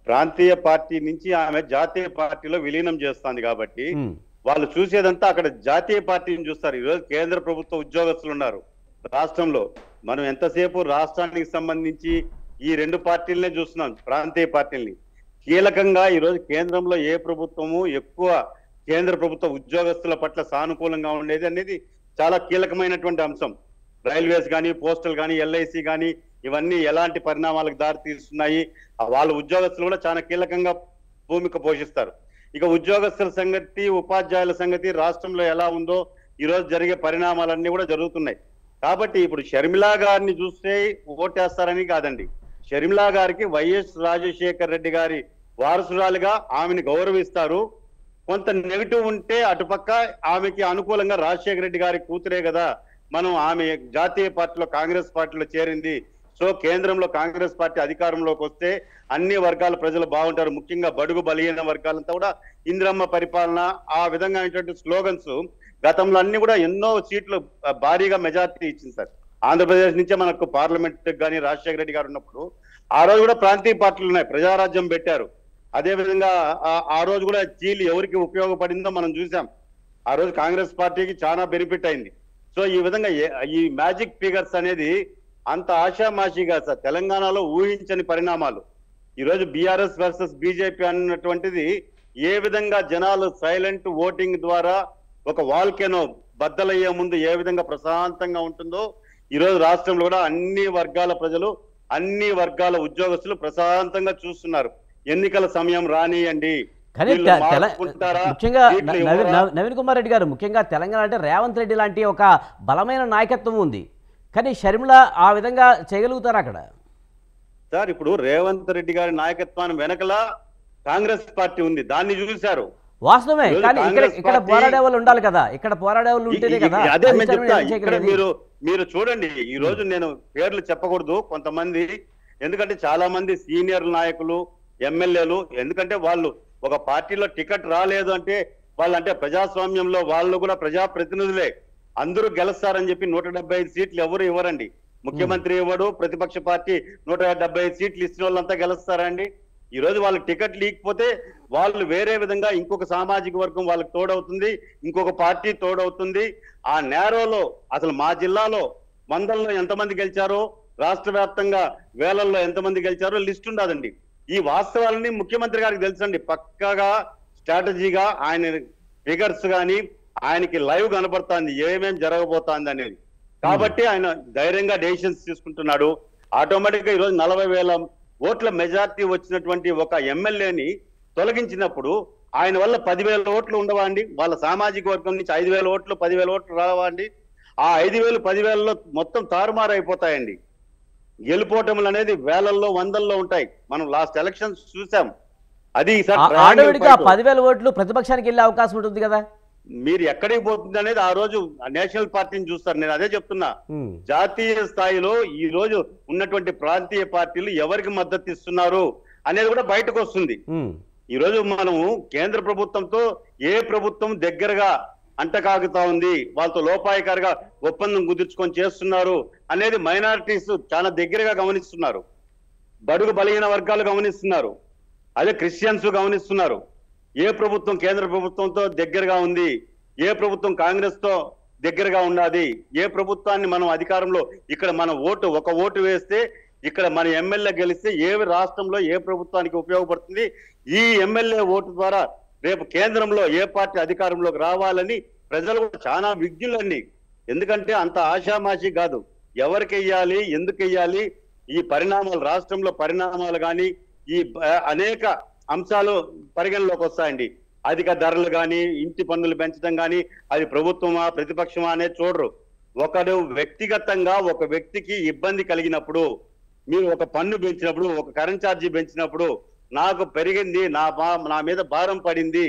ప్రాంతీయ పార్టీ నుంచి ఆమె జాతీయ పార్టీలో విలీనం చేస్తుంది కాబట్టి వాళ్ళు చూసేదంతా అక్కడ జాతీయ పార్టీని చూస్తారు. ఈరోజు కేంద్ర ప్రభుత్వ ఉద్యోగస్తులు ఉన్నారు రాష్ట్రంలో. మనం ఎంతసేపు రాష్ట్రానికి సంబంధించి ఈ 2 పార్టీలనే చూస్తున్నాం, ప్రాంతీయ పార్టీల్ని. కీలకంగా ఈరోజు కేంద్రంలో ఏ ప్రభుత్వము ఎక్కువ కేంద్ర ప్రభుత్వ ఉద్యోగస్తుల పట్ల సానుకూలంగా ఉండేది అనేది చాలా కీలకమైనటువంటి అంశం. రైల్వేస్ కానీ, పోస్టల్ కానీ, ఎల్ఐసి కానీ ఇవన్నీ ఎలాంటి పరిణామాలకు దారి తీస్తున్నాయి, వాళ్ళ ఉద్యోగస్తులు కూడా చాలా కీలకంగా భూమిక పోషిస్తారు. ఇక ఉద్యోగస్తుల సంగతి, ఉపాధ్యాయుల సంగతి రాష్ట్రంలో ఎలా ఉందో ఈరోజు జరిగే పరిణామాలన్నీ కూడా జరుగుతున్నాయి. కాబట్టి ఇప్పుడు షర్మిలా గారిని చూస్తే ఓటేస్తారని కాదండి. షర్మిలా గారికి వైఎస్ రాజశేఖర్ రెడ్డి గారి వారసురాలుగా ఆమెను గౌరవిస్తారు. కొంత నెగిటివ్ ఉంటే అటుపక్క ఆమెకి అనుకూలంగా రాజశేఖర రెడ్డి గారి కూతురే కదా, మనం ఆమె జాతీయ పార్టీలో కాంగ్రెస్ పార్టీలో చేరింది, సో కేంద్రంలో కాంగ్రెస్ పార్టీ అధికారంలోకి వస్తే అన్ని వర్గాల ప్రజలు బాగుంటారు, ముఖ్యంగా బడుగు బలహీన వర్గాలంతా కూడా ఇందిరమ్మ పరిపాలన, ఆ విధంగా స్లోగన్స్ గతంలో అన్ని కూడా ఎన్నో సీట్లు భారీగా మెజార్టీ ఇచ్చింది సార్. ఆంధ్రప్రదేశ్ నుంచే మనకు పార్లమెంట్ కానీ రాజశేఖర రెడ్డి గారు ఉన్నప్పుడు ఆ రోజు కూడా ప్రాంతీయ పార్టీలు ఉన్నాయి, ప్రజారాజ్యం పెట్టారు. అదే విధంగా ఆ రోజు కూడా చీలి ఎవరికి ఉపయోగపడిందో మనం చూసాం. ఆ రోజు కాంగ్రెస్ పార్టీకి చాలా బెనిఫిట్ అయింది. సో ఈ విధంగా ఈ మ్యాజిక్ ఫిగర్స్ అనేది అంత ఆషామాషిగా సార్ తెలంగాణలో ఊహించని పరిణామాలు. ఈరోజు బీఆర్ఎస్ వర్సెస్ బీజేపీ అన్నటువంటిది ఏ విధంగా జనాలు సైలెంట్ ఓటింగ్ ద్వారా ఒక వాల్కెనో బద్దలయ్యే ముందు ఏ విధంగా ప్రశాంతంగా ఉంటుందో ఈరోజు రాష్ట్రంలో కూడా అన్ని వర్గాల ప్రజలు, అన్ని వర్గాల ఉద్యోగస్తులు ప్రశాంతంగా చూస్తున్నారు. ఎన్నికల సమయం రానియండి. కానీ ముఖ్యంగా నవీన్ కుమార్ రెడ్డి గారు, ముఖ్యంగా తెలంగాణ అంటే రేవంత్ రెడ్డి లాంటి ఒక బలమైన నాయకత్వం ఉంది, కానీ షర్మిల ఆ విధంగా చేయగలుగుతారు అక్కడ? సార్ ఇప్పుడు రేవంత్ రెడ్డి గారి నాయకత్వాన్ని వెనకల కాంగ్రెస్ పార్టీ ఉంది, దాన్ని చూశారు. వాస్తవమే, కానీ ఇక్కడ పోరాడే వాళ్ళు ఉండాలి కదా, ఇక్కడ పోరాడే వాళ్ళు ఉంటేనే కదా. అదే మేము చెప్తా. ఇక్కడ మీరు చూడండి, ఈ రోజు నేను పేర్లు చెప్పకూడదు కొంతమంది, ఎందుకంటే చాలా మంది సీనియర్ నాయకులు, ఎమ్మెల్యేలు, ఎందుకంటే వాళ్ళు ఒక పార్టీలో టికెట్ రాలేదు అంటే వాళ్ళంటే ప్రజాస్వామ్యంలో వాళ్ళు కూడా ప్రజాప్రతినిధులే, అందరూ గెలుస్తారని చెప్పి 175 సీట్లు ఎవరు ఇవ్వరండి. ముఖ్యమంత్రి ఇవ్వడు, ప్రతిపక్ష పార్టీ 175 సీట్లు ఇచ్చిన వాళ్ళంతా గెలుస్తారండి. ఈ రోజు వాళ్ళకి టికెట్ లేకపోతే వాళ్ళు వేరే విధంగా ఇంకొక సామాజిక వర్గం వాళ్ళకి తోడవుతుంది, ఇంకొక పార్టీ తోడవుతుంది. ఆ నేరోలో అసలు మా జిల్లాలో 100లో ఎంతమంది గెలిచారో, రాష్ట్ర వ్యాప్తంగా వేలల్లో ఎంతమంది గెలిచారో లిస్ట్ ఉండదండి. ఈ వాస్తవాలని ముఖ్యమంత్రి గారికి తెలుసండి. పక్కాగా స్ట్రాటజీగా ఆయన ఫిగర్స్ కానీ ఆయనకి లైవ్ కనబడుతుంది ఏమేం జరగబోతోంది అనేది. కాబట్టి ఆయన ధైర్యంగా డెసిషన్స్ తీసుకుంటున్నాడు. ఆటోమేటిక్ గా ఈరోజు 40,000 ఓట్ల మెజార్టీ వచ్చినటువంటి ఒక ఎమ్మెల్యేని తొలగించినప్పుడు ఆయన వల్ల 10,000 ఓట్లు ఉండవా అండి? వాళ్ళ సామాజిక వర్గం నుంచి 5,000 ఓట్లు 10,000 ఓట్లు రావా అండి? ఆ 5,000 10,000లో మొత్తం తారుమారు అయిపోతాయండి. గెలుపోటములు అనేది వేలల్లో 100ల్లో ఉంటాయి. మనం లాస్ట్ ఎలక్షన్స్ చూసాం. అది 10,000 ఓట్లు ప్రతిపక్షానికి వెళ్ళే అవకాశం ఉంటుంది కదా. మీరు ఎక్కడికి పోతుంది అనేది ఆ రోజు నేషనల్ పార్టీని చూస్తారు. నేను అదే చెప్తున్నా, జాతీయ స్థాయిలో ఈ రోజు ఉన్నటువంటి ప్రాంతీయ పార్టీలు ఎవరికి మద్దతు ఇస్తున్నారు అనేది కూడా బయటకు వస్తుంది. ఈ రోజు మనము కేంద్ర ప్రభుత్వంతో ఏ ప్రభుత్వం దగ్గరగా అంటకాగుతా ఉంది, వాళ్ళతో లోపాయకారిగా ఒప్పందం కుదుర్చుకొని చేస్తున్నారు అనేది మైనారిటీస్ చాలా దగ్గరగా గమనిస్తున్నారు, బడుగు బలహీన వర్గాలు గమనిస్తున్నారు, అదే క్రిస్టియన్స్ గమనిస్తున్నారు. ఏ ప్రభుత్వం కేంద్ర ప్రభుత్వంతో దగ్గరగా ఉంది, ఏ ప్రభుత్వం కాంగ్రెస్ తో దగ్గరగా ఉన్నది, ఏ ప్రభుత్వాన్ని మనం అధికారంలో ఇక్కడ మన ఒక ఓటు వేస్తే ఇక్కడ మన ఎమ్మెల్యే గెలిస్తే ఏ రాష్ట్రంలో ఏ ప్రభుత్వానికి ఉపయోగపడుతుంది, ఈ ఎమ్మెల్యే ఓటు ద్వారా రేపు కేంద్రంలో ఏ పార్టీ అధికారంలోకి రావాలని ప్రజలు కూడా చాలా విజ్ఞులండి. ఎందుకంటే అంత ఆషామాషి కాదు, ఎవరికి వెయ్యాలి, ఎందుకు వెయ్యాలి, ఈ పరిణామాలు రాష్ట్రంలో పరిణామాలు కానీ ఈ అనేక అంశాలు పరిగణలోకి వస్తాయండి. అధిక ధరలు కానీ, ఇంటి పన్నులు పెంచడం కానీ, అది ప్రభుత్వమా ప్రతిపక్షమా అనేది చూడరు. ఒకడు వ్యక్తిగతంగా ఒక వ్యక్తికి ఇబ్బంది కలిగినప్పుడు, మీరు ఒక పన్ను పెంచినప్పుడు, ఒక కరెంట్ ఛార్జీ పెంచినప్పుడు, నాకు పెరిగింది, నా మీద భారం పడింది,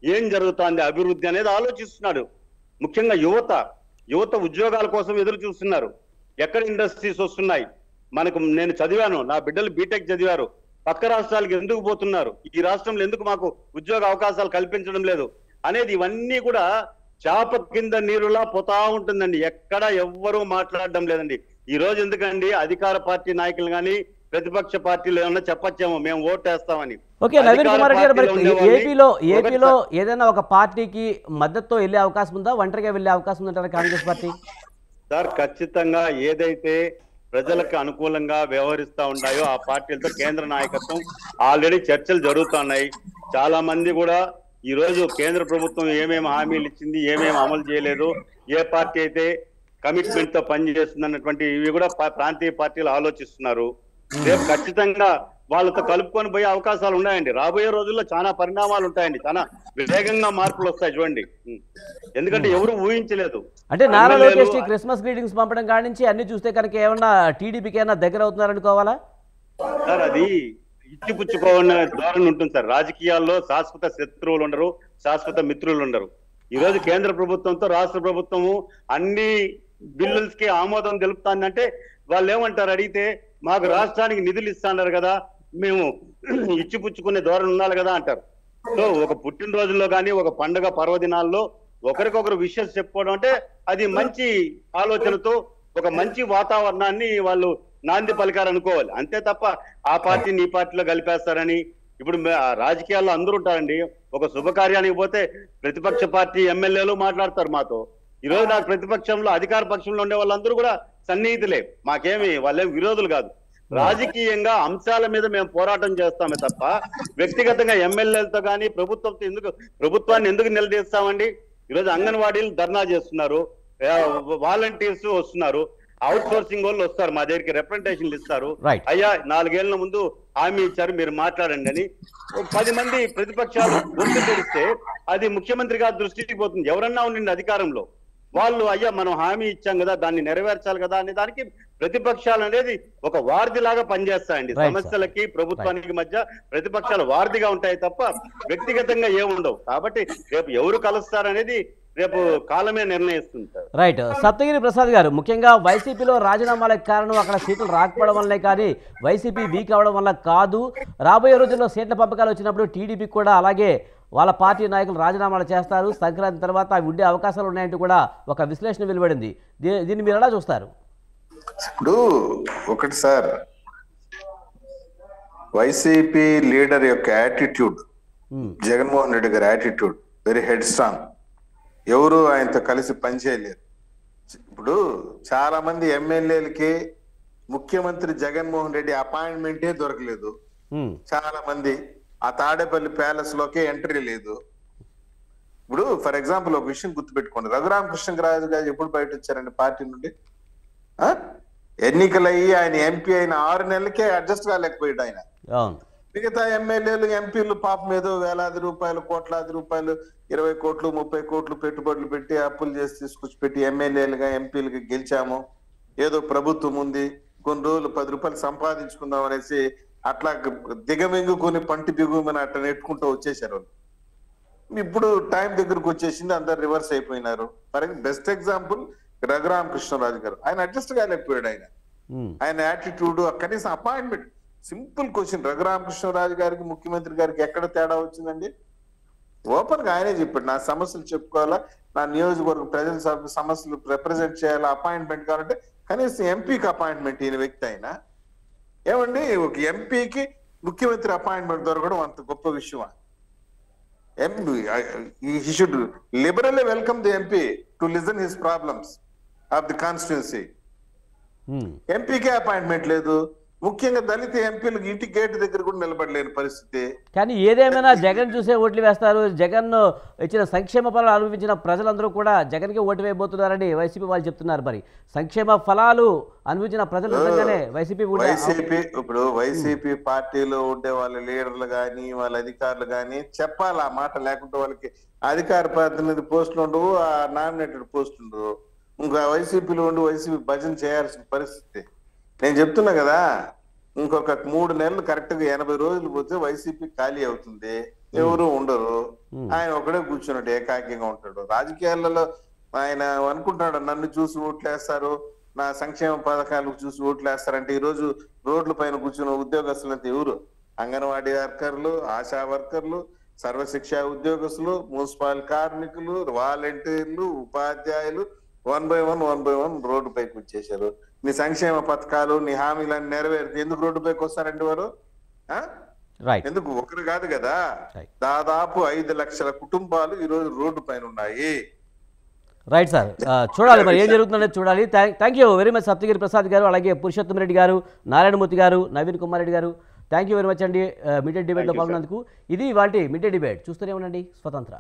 ఏం జరుగుతుంది అభివృద్ధి అనేది ఆలోచిస్తున్నాడు. ముఖ్యంగా యువత ఉద్యోగాల కోసం ఎదురు చూస్తున్నారు. ఎక్కడ ఇండస్ట్రీస్ వస్తున్నాయి, నేను చదివాను, నా బిడ్డలు బీటెక్ చదివారు, పక్క రాష్ట్రాలకు ఎందుకు పోతున్నారు, ఈ రాష్ట్రంలో ఎందుకు మాకు ఉద్యోగ అవకాశాలు కల్పించడం లేదు అనేది ఇవన్నీ కూడా చేప కింద నీరులా పోతా ఉంటుందండి. ఎక్కడ ఎవ్వరూ మాట్లాడడం లేదండి. ఈ రోజు ఎందుకండి అధికార పార్టీ నాయకులు కానీ ప్రతిపక్ష పార్టీలు ఏమన్నా చెప్పచ్చేమో మేము ఓటేస్తామని. ఓకే, నవీన్ కుమార్ రెడ్డి గారు, ఏపీలో ఏదైనా ఒక పార్టీకి మద్దతుతో వెళ్లే అవకాశం ఉందా, ఒంటరిగా వెళ్లే అవకాశం ఉందంటారా కాంగ్రెస్ పార్టీ? సార్ ఖచ్చితంగా ఏదైతే ప్రజలకు అనుకూలంగా వ్యవహరిస్తా ఉన్నాయో ఆ పార్టీలతో కేంద్ర నాయకత్వం ఆల్రెడీ చర్చలు జరుగుతున్నాయి. చాలా మంది కూడా ఈ రోజు కేంద్ర ప్రభుత్వం ఏమేమి హామీలు ఇచ్చింది, ఏమేమి అమలు చేయలేదు, ఏ పార్టీ అయితే కమిట్మెంట్ తో పనిచేస్తుంది అన్నటువంటి ఇవి కూడా ప్రాంతీయ పార్టీలు ఆలోచిస్తున్నారు. రేపు ఖచ్చితంగా వాళ్ళతో కలుపుకొని పోయే అవకాశాలు ఉన్నాయండి. రాబోయే రోజుల్లో చాలా పరిణామాలు ఉంటాయండి, చాలా వేగంగా మార్పులు వస్తాయి చూడండి. ఎందుకంటే ఎవరు ఊహించలేదు. అంటే నారా లోకేష్ క్రిస్మస్ గ్రీటింగ్స్ పంపడం కాడి నుంచి అన్ని చూస్తే కనుక ఏమన్నా టీడీపీకి ఏమన్నా దగ్గర అవుతున్నారనుకోవాలా సార్? అది ఇచ్చిపుచ్చుకోవాలనే ధోరణి ఉంటుంది సార్. రాజకీయాల్లో శాశ్వత శత్రువులు ఉండరు, శాశ్వత మిత్రులు ఉండరు. ఈ రోజు కేంద్ర ప్రభుత్వంతో రాష్ట్ర ప్రభుత్వము అన్ని బిల్లుల్స్ కి ఆమోదం తెలుపుతానంటే వాళ్ళు ఏమంటారు అడిగితే, మాకు రాష్ట్రానికి నిధులు ఇస్తాన్నారు కదా, మేము ఇచ్చిపుచ్చుకునే ధోరణి ఉండాలి కదా అంటారు. సో ఒక పుట్టినరోజుల్లో కానీ ఒక పండుగ పర్వదినాల్లో ఒకరికొకరు విషెస్ చెప్పుకోవడం అంటే అది మంచి ఆలోచనతో ఒక మంచి వాతావరణాన్ని వాళ్ళు నాంది పలికారు అనుకోవాలి. అంతే తప్ప ఆ పార్టీని ఈ పార్టీలో కలిపేస్తారని ఇప్పుడు రాజకీయాల్లో అందరూ ఉంటారండి. ఒక శుభకార్యానికి పోతే ప్రతిపక్ష పార్టీ ఎమ్మెల్యేలు మాట్లాడతారు మాతో. ఈ రోజు నాకు ప్రతిపక్షంలో అధికార పక్షంలో ఉండే వాళ్ళందరూ కూడా సన్నిహితులే, మాకేమి వాళ్ళేం విరోధులు కాదు. రాజకీయంగా అంశాల మీద మేము పోరాటం చేస్తామే తప్ప వ్యక్తిగతంగా ఎమ్మెల్యేలతో కానీ ప్రభుత్వాన్ని ఎందుకు నిలదీస్తామండి? ఈరోజు అంగన్వాడీలు ధర్నా చేస్తున్నారు, వాలంటీర్స్ వస్తున్నారు, అవుట్ సోర్సింగ్ వాళ్ళు వస్తారు, మా దగ్గరికి రిప్రజెంటేషన్లు ఇస్తారు. అయ్యా 4 ఏళ్ల ముందు హామీ ఇచ్చారు మీరు మాట్లాడండి అని 10 మంది ప్రతిపక్షాలు గొంతు తెరిస్తే అది ముఖ్యమంత్రి గారి దృష్టికి పోతుంది. ఎవరన్నా ఉండండి అధికారంలో, వాళ్ళు అయ్యా మనం హామీ ఇచ్చాం కదా దాన్ని నెరవేర్చాలి కదా అనే దానికి ప్రతిపక్షాలు అనేది ఒక వారధిలాగా పనిచేస్తాయండి. సమస్యలకి ప్రభుత్వానికి మధ్య ప్రతిపక్షాలు వారధిగా ఉంటాయి తప్ప వ్యక్తిగతంగా ఏముండవు. కాబట్టి రేపు ఎవరు కలుస్తారనేది రేపు కాలమే నిర్ణయిస్తుంది. రైట్. సప్తగిరి ప్రసాద్ గారు, ముఖ్యంగా వైసీపీలో రాజీనామాలకు కారణం అక్కడ సీట్లు రాకపోవడం వల్లే కానీ వైసీపీ వీక్ అవడం వల్ల కాదు. రాబోయే రోజుల్లో సీట్ల పంపకాలు వచ్చినప్పుడు టీడీపీ కూడా అలాగే వాళ్ళ పార్టీ నాయకులు రాజీనామాలు చేస్తారు, సంక్రాంతి తర్వాత అవి ఉండే అవకాశాలు ఉన్నాయంటూ కూడా ఒక విశ్లేషణ వెలువడింది. దీన్ని మీరు ఎలా చూస్తారు? ఇప్పుడు ఒకటి సార్, వైసీపీ లీడర్ యొక్క యాటిట్యూడ్, జగన్మోహన్ రెడ్డి గారి యాటిట్యూడ్ వెరీ హెడ్ స్ట్రాంగ్. ఎవరు ఆయనతో కలిసి పనిచేయలేరు. ఇప్పుడు చాలా మంది ఎమ్మెల్యేలకి ముఖ్యమంత్రి జగన్మోహన్ రెడ్డి అపాయింట్మెంటే దొరకలేదు. చాలా మంది ఆ తాడేపల్లి ప్యాలెస్ లోకే ఎంట్రీ లేదు. ఇప్పుడు ఫర్ ఎగ్జాంపుల్ ఒక విషయం గుర్తుపెట్టుకోండి, రఘురామకృష్ణరాజు గారు ఎప్పుడు బయట వచ్చారండి పార్టీ నుండి? ఎన్నికలయ్యి ఆయన ఎంపీ అయిన 6 నెలలకే అడ్జస్ట్ కాలేకపోయాడు ఆయన. మిగతా ఎమ్మెల్యేలు ఎంపీలు పాపం ఏదో వేలాది రూపాయలు, కోట్లాది రూపాయలు, 20 కోట్లు 30 కోట్లు పెట్టుబడులు పెట్టి అప్పులు చేసి తీసుకొచ్చి పెట్టి ఎమ్మెల్యేలుగా ఎంపీలుగా గెలిచాము, ఏదో ప్రభుత్వం ఉంది, కొన్ని రోజులు 10 రూపాయలు సంపాదించుకుందాం అనేసి అట్లా దిగమింగుకొని పంటి బిగుమని అట్లా నెట్టుకుంటూ వచ్చేసారు. ఇప్పుడు టైం దగ్గరకు వచ్చేసింది, అందరు రివర్స్ అయిపోయినారు. For best example Raghurama Krishnaraju గారు, ఆయన అడ్జస్ట్ కాలేకపోయాడు. ఆయన యాటిట్యూడ్, కనీసం appointment, simple question, Raghurama Krishnaraju గారికి ముఖ్యమంత్రి గారికి ఎక్కడ తేడా వచ్చిందండి? ఓపెన్ గా ఆయనే చెప్పాడు, నా సమస్యలు చెప్పుకోవాలా, నా నియోజకవర్గ ప్రజల సమస్యలు రిప్రజెంట్ చేయాలా, అపాయింట్మెంట్ కావాలంటే కనీసం ఎంపీకి అపాయింట్మెంట్ ఈయన వ్యక్తి అయినా. ఏమండి, ఒక ఎంపీకి ముఖ్యమంత్రి అపాయింట్మెంట్ దొరకడం అంత గొప్ప విషయమా? he should liberally welcome the MP to listen his problems of the constituency. MPK appointment లేదు, ముఖ్యంగా దళిత ఎంపీలకు ఇంటి గేట్ దగ్గర కూడా నిలబడలేని పరిస్థితి. కానీ ఏదేమైనా జగన్ చూసే ఓట్లు వేస్తారు. జగన్ ఇచ్చిన సంక్షేమ ఫలాలు అనుభవించిన ప్రజలందరూ కూడా జగన్కే ఓటు వేయబోతున్నారని వైసీపీ వాళ్ళు చెప్తున్నారు. మరి సంక్షేమ ఫలాలు అనుభవించిన ప్రజలు నిజంగానే వైసీపీ ఇప్పుడు వైసీపీ పార్టీలో ఉండే వాళ్ళ లీడర్లు కానీ వాళ్ళ అధికారులు కానీ చెప్పాలి ఆ మాట, లేకుంటే వాళ్ళకి అధికార ప్రతినిధి పోస్టులు ఉండవు, ఆ నామినేటెడ్ పోస్టులు ఉండవు. ఇంకా వైసీపీలో ఉండి వైసీపీ భజన చేయాల్సిన పరిస్థితి. నేను చెప్తున్నా కదా, ఇంకొక 3 నెలలు కరెక్ట్ గా 80 రోజులు పోతే వైసీపీ ఖాళీ అవుతుంది, ఎవరు ఉండరు. ఆయన ఒకడే కూర్చున్నాడు, ఏకాకిగా ఉంటాడు. రాజకీయాలలో ఆయన అనుకుంటున్నాడు నన్ను చూసి ఓట్లేస్తారు, నా సంక్షేమ పథకాలకు చూసి ఓట్లేస్తారంటే ఈ రోజు రోడ్ల పైన కూర్చున్న ఉద్యోగస్తులంతా ఎవరు? అంగన్వాడీ వర్కర్లు, ఆశా వర్కర్లు, సర్వశిక్ష ఉద్యోగస్తులు, మున్సిపల్ కార్మికులు, వాలంటీర్లు, ఉపాధ్యాయులు, 1 by 1 రోడ్డు పైకి వచ్చేసారు. నీ సంక్షేమ పథకాలు, నీ హామీలన్నీ నెరవేరు, ఎందుకు రోడ్డు పైకి వస్తారంటే వారు? ఎందుకు? ఒకరు కాదు కదా, దాదాపు 5 లక్షల కుటుంబాలు ఈ రోజు రోడ్డు పైన ఉన్నాయి. రైట్ సార్, చూడాలి మరి ఏం జరుగుతుందనేది చూడాలి. Thank you very much Saptagiri Prasad గారు, అలాగే పురుషోత్తమ రెడ్డి గారు, నారాయణమూర్తి గారు, నవీన్ కుమార్ రెడ్డి గారు, థ్యాంక్ యూ వెరీ మచ్ అండి మిడ్ డే డిబేట్లో పాల్గొన్నందుకు. ఇది వాటి మిడ్ డే డిబేట్. చూస్తూనే ఉండండి స్వతంత్ర.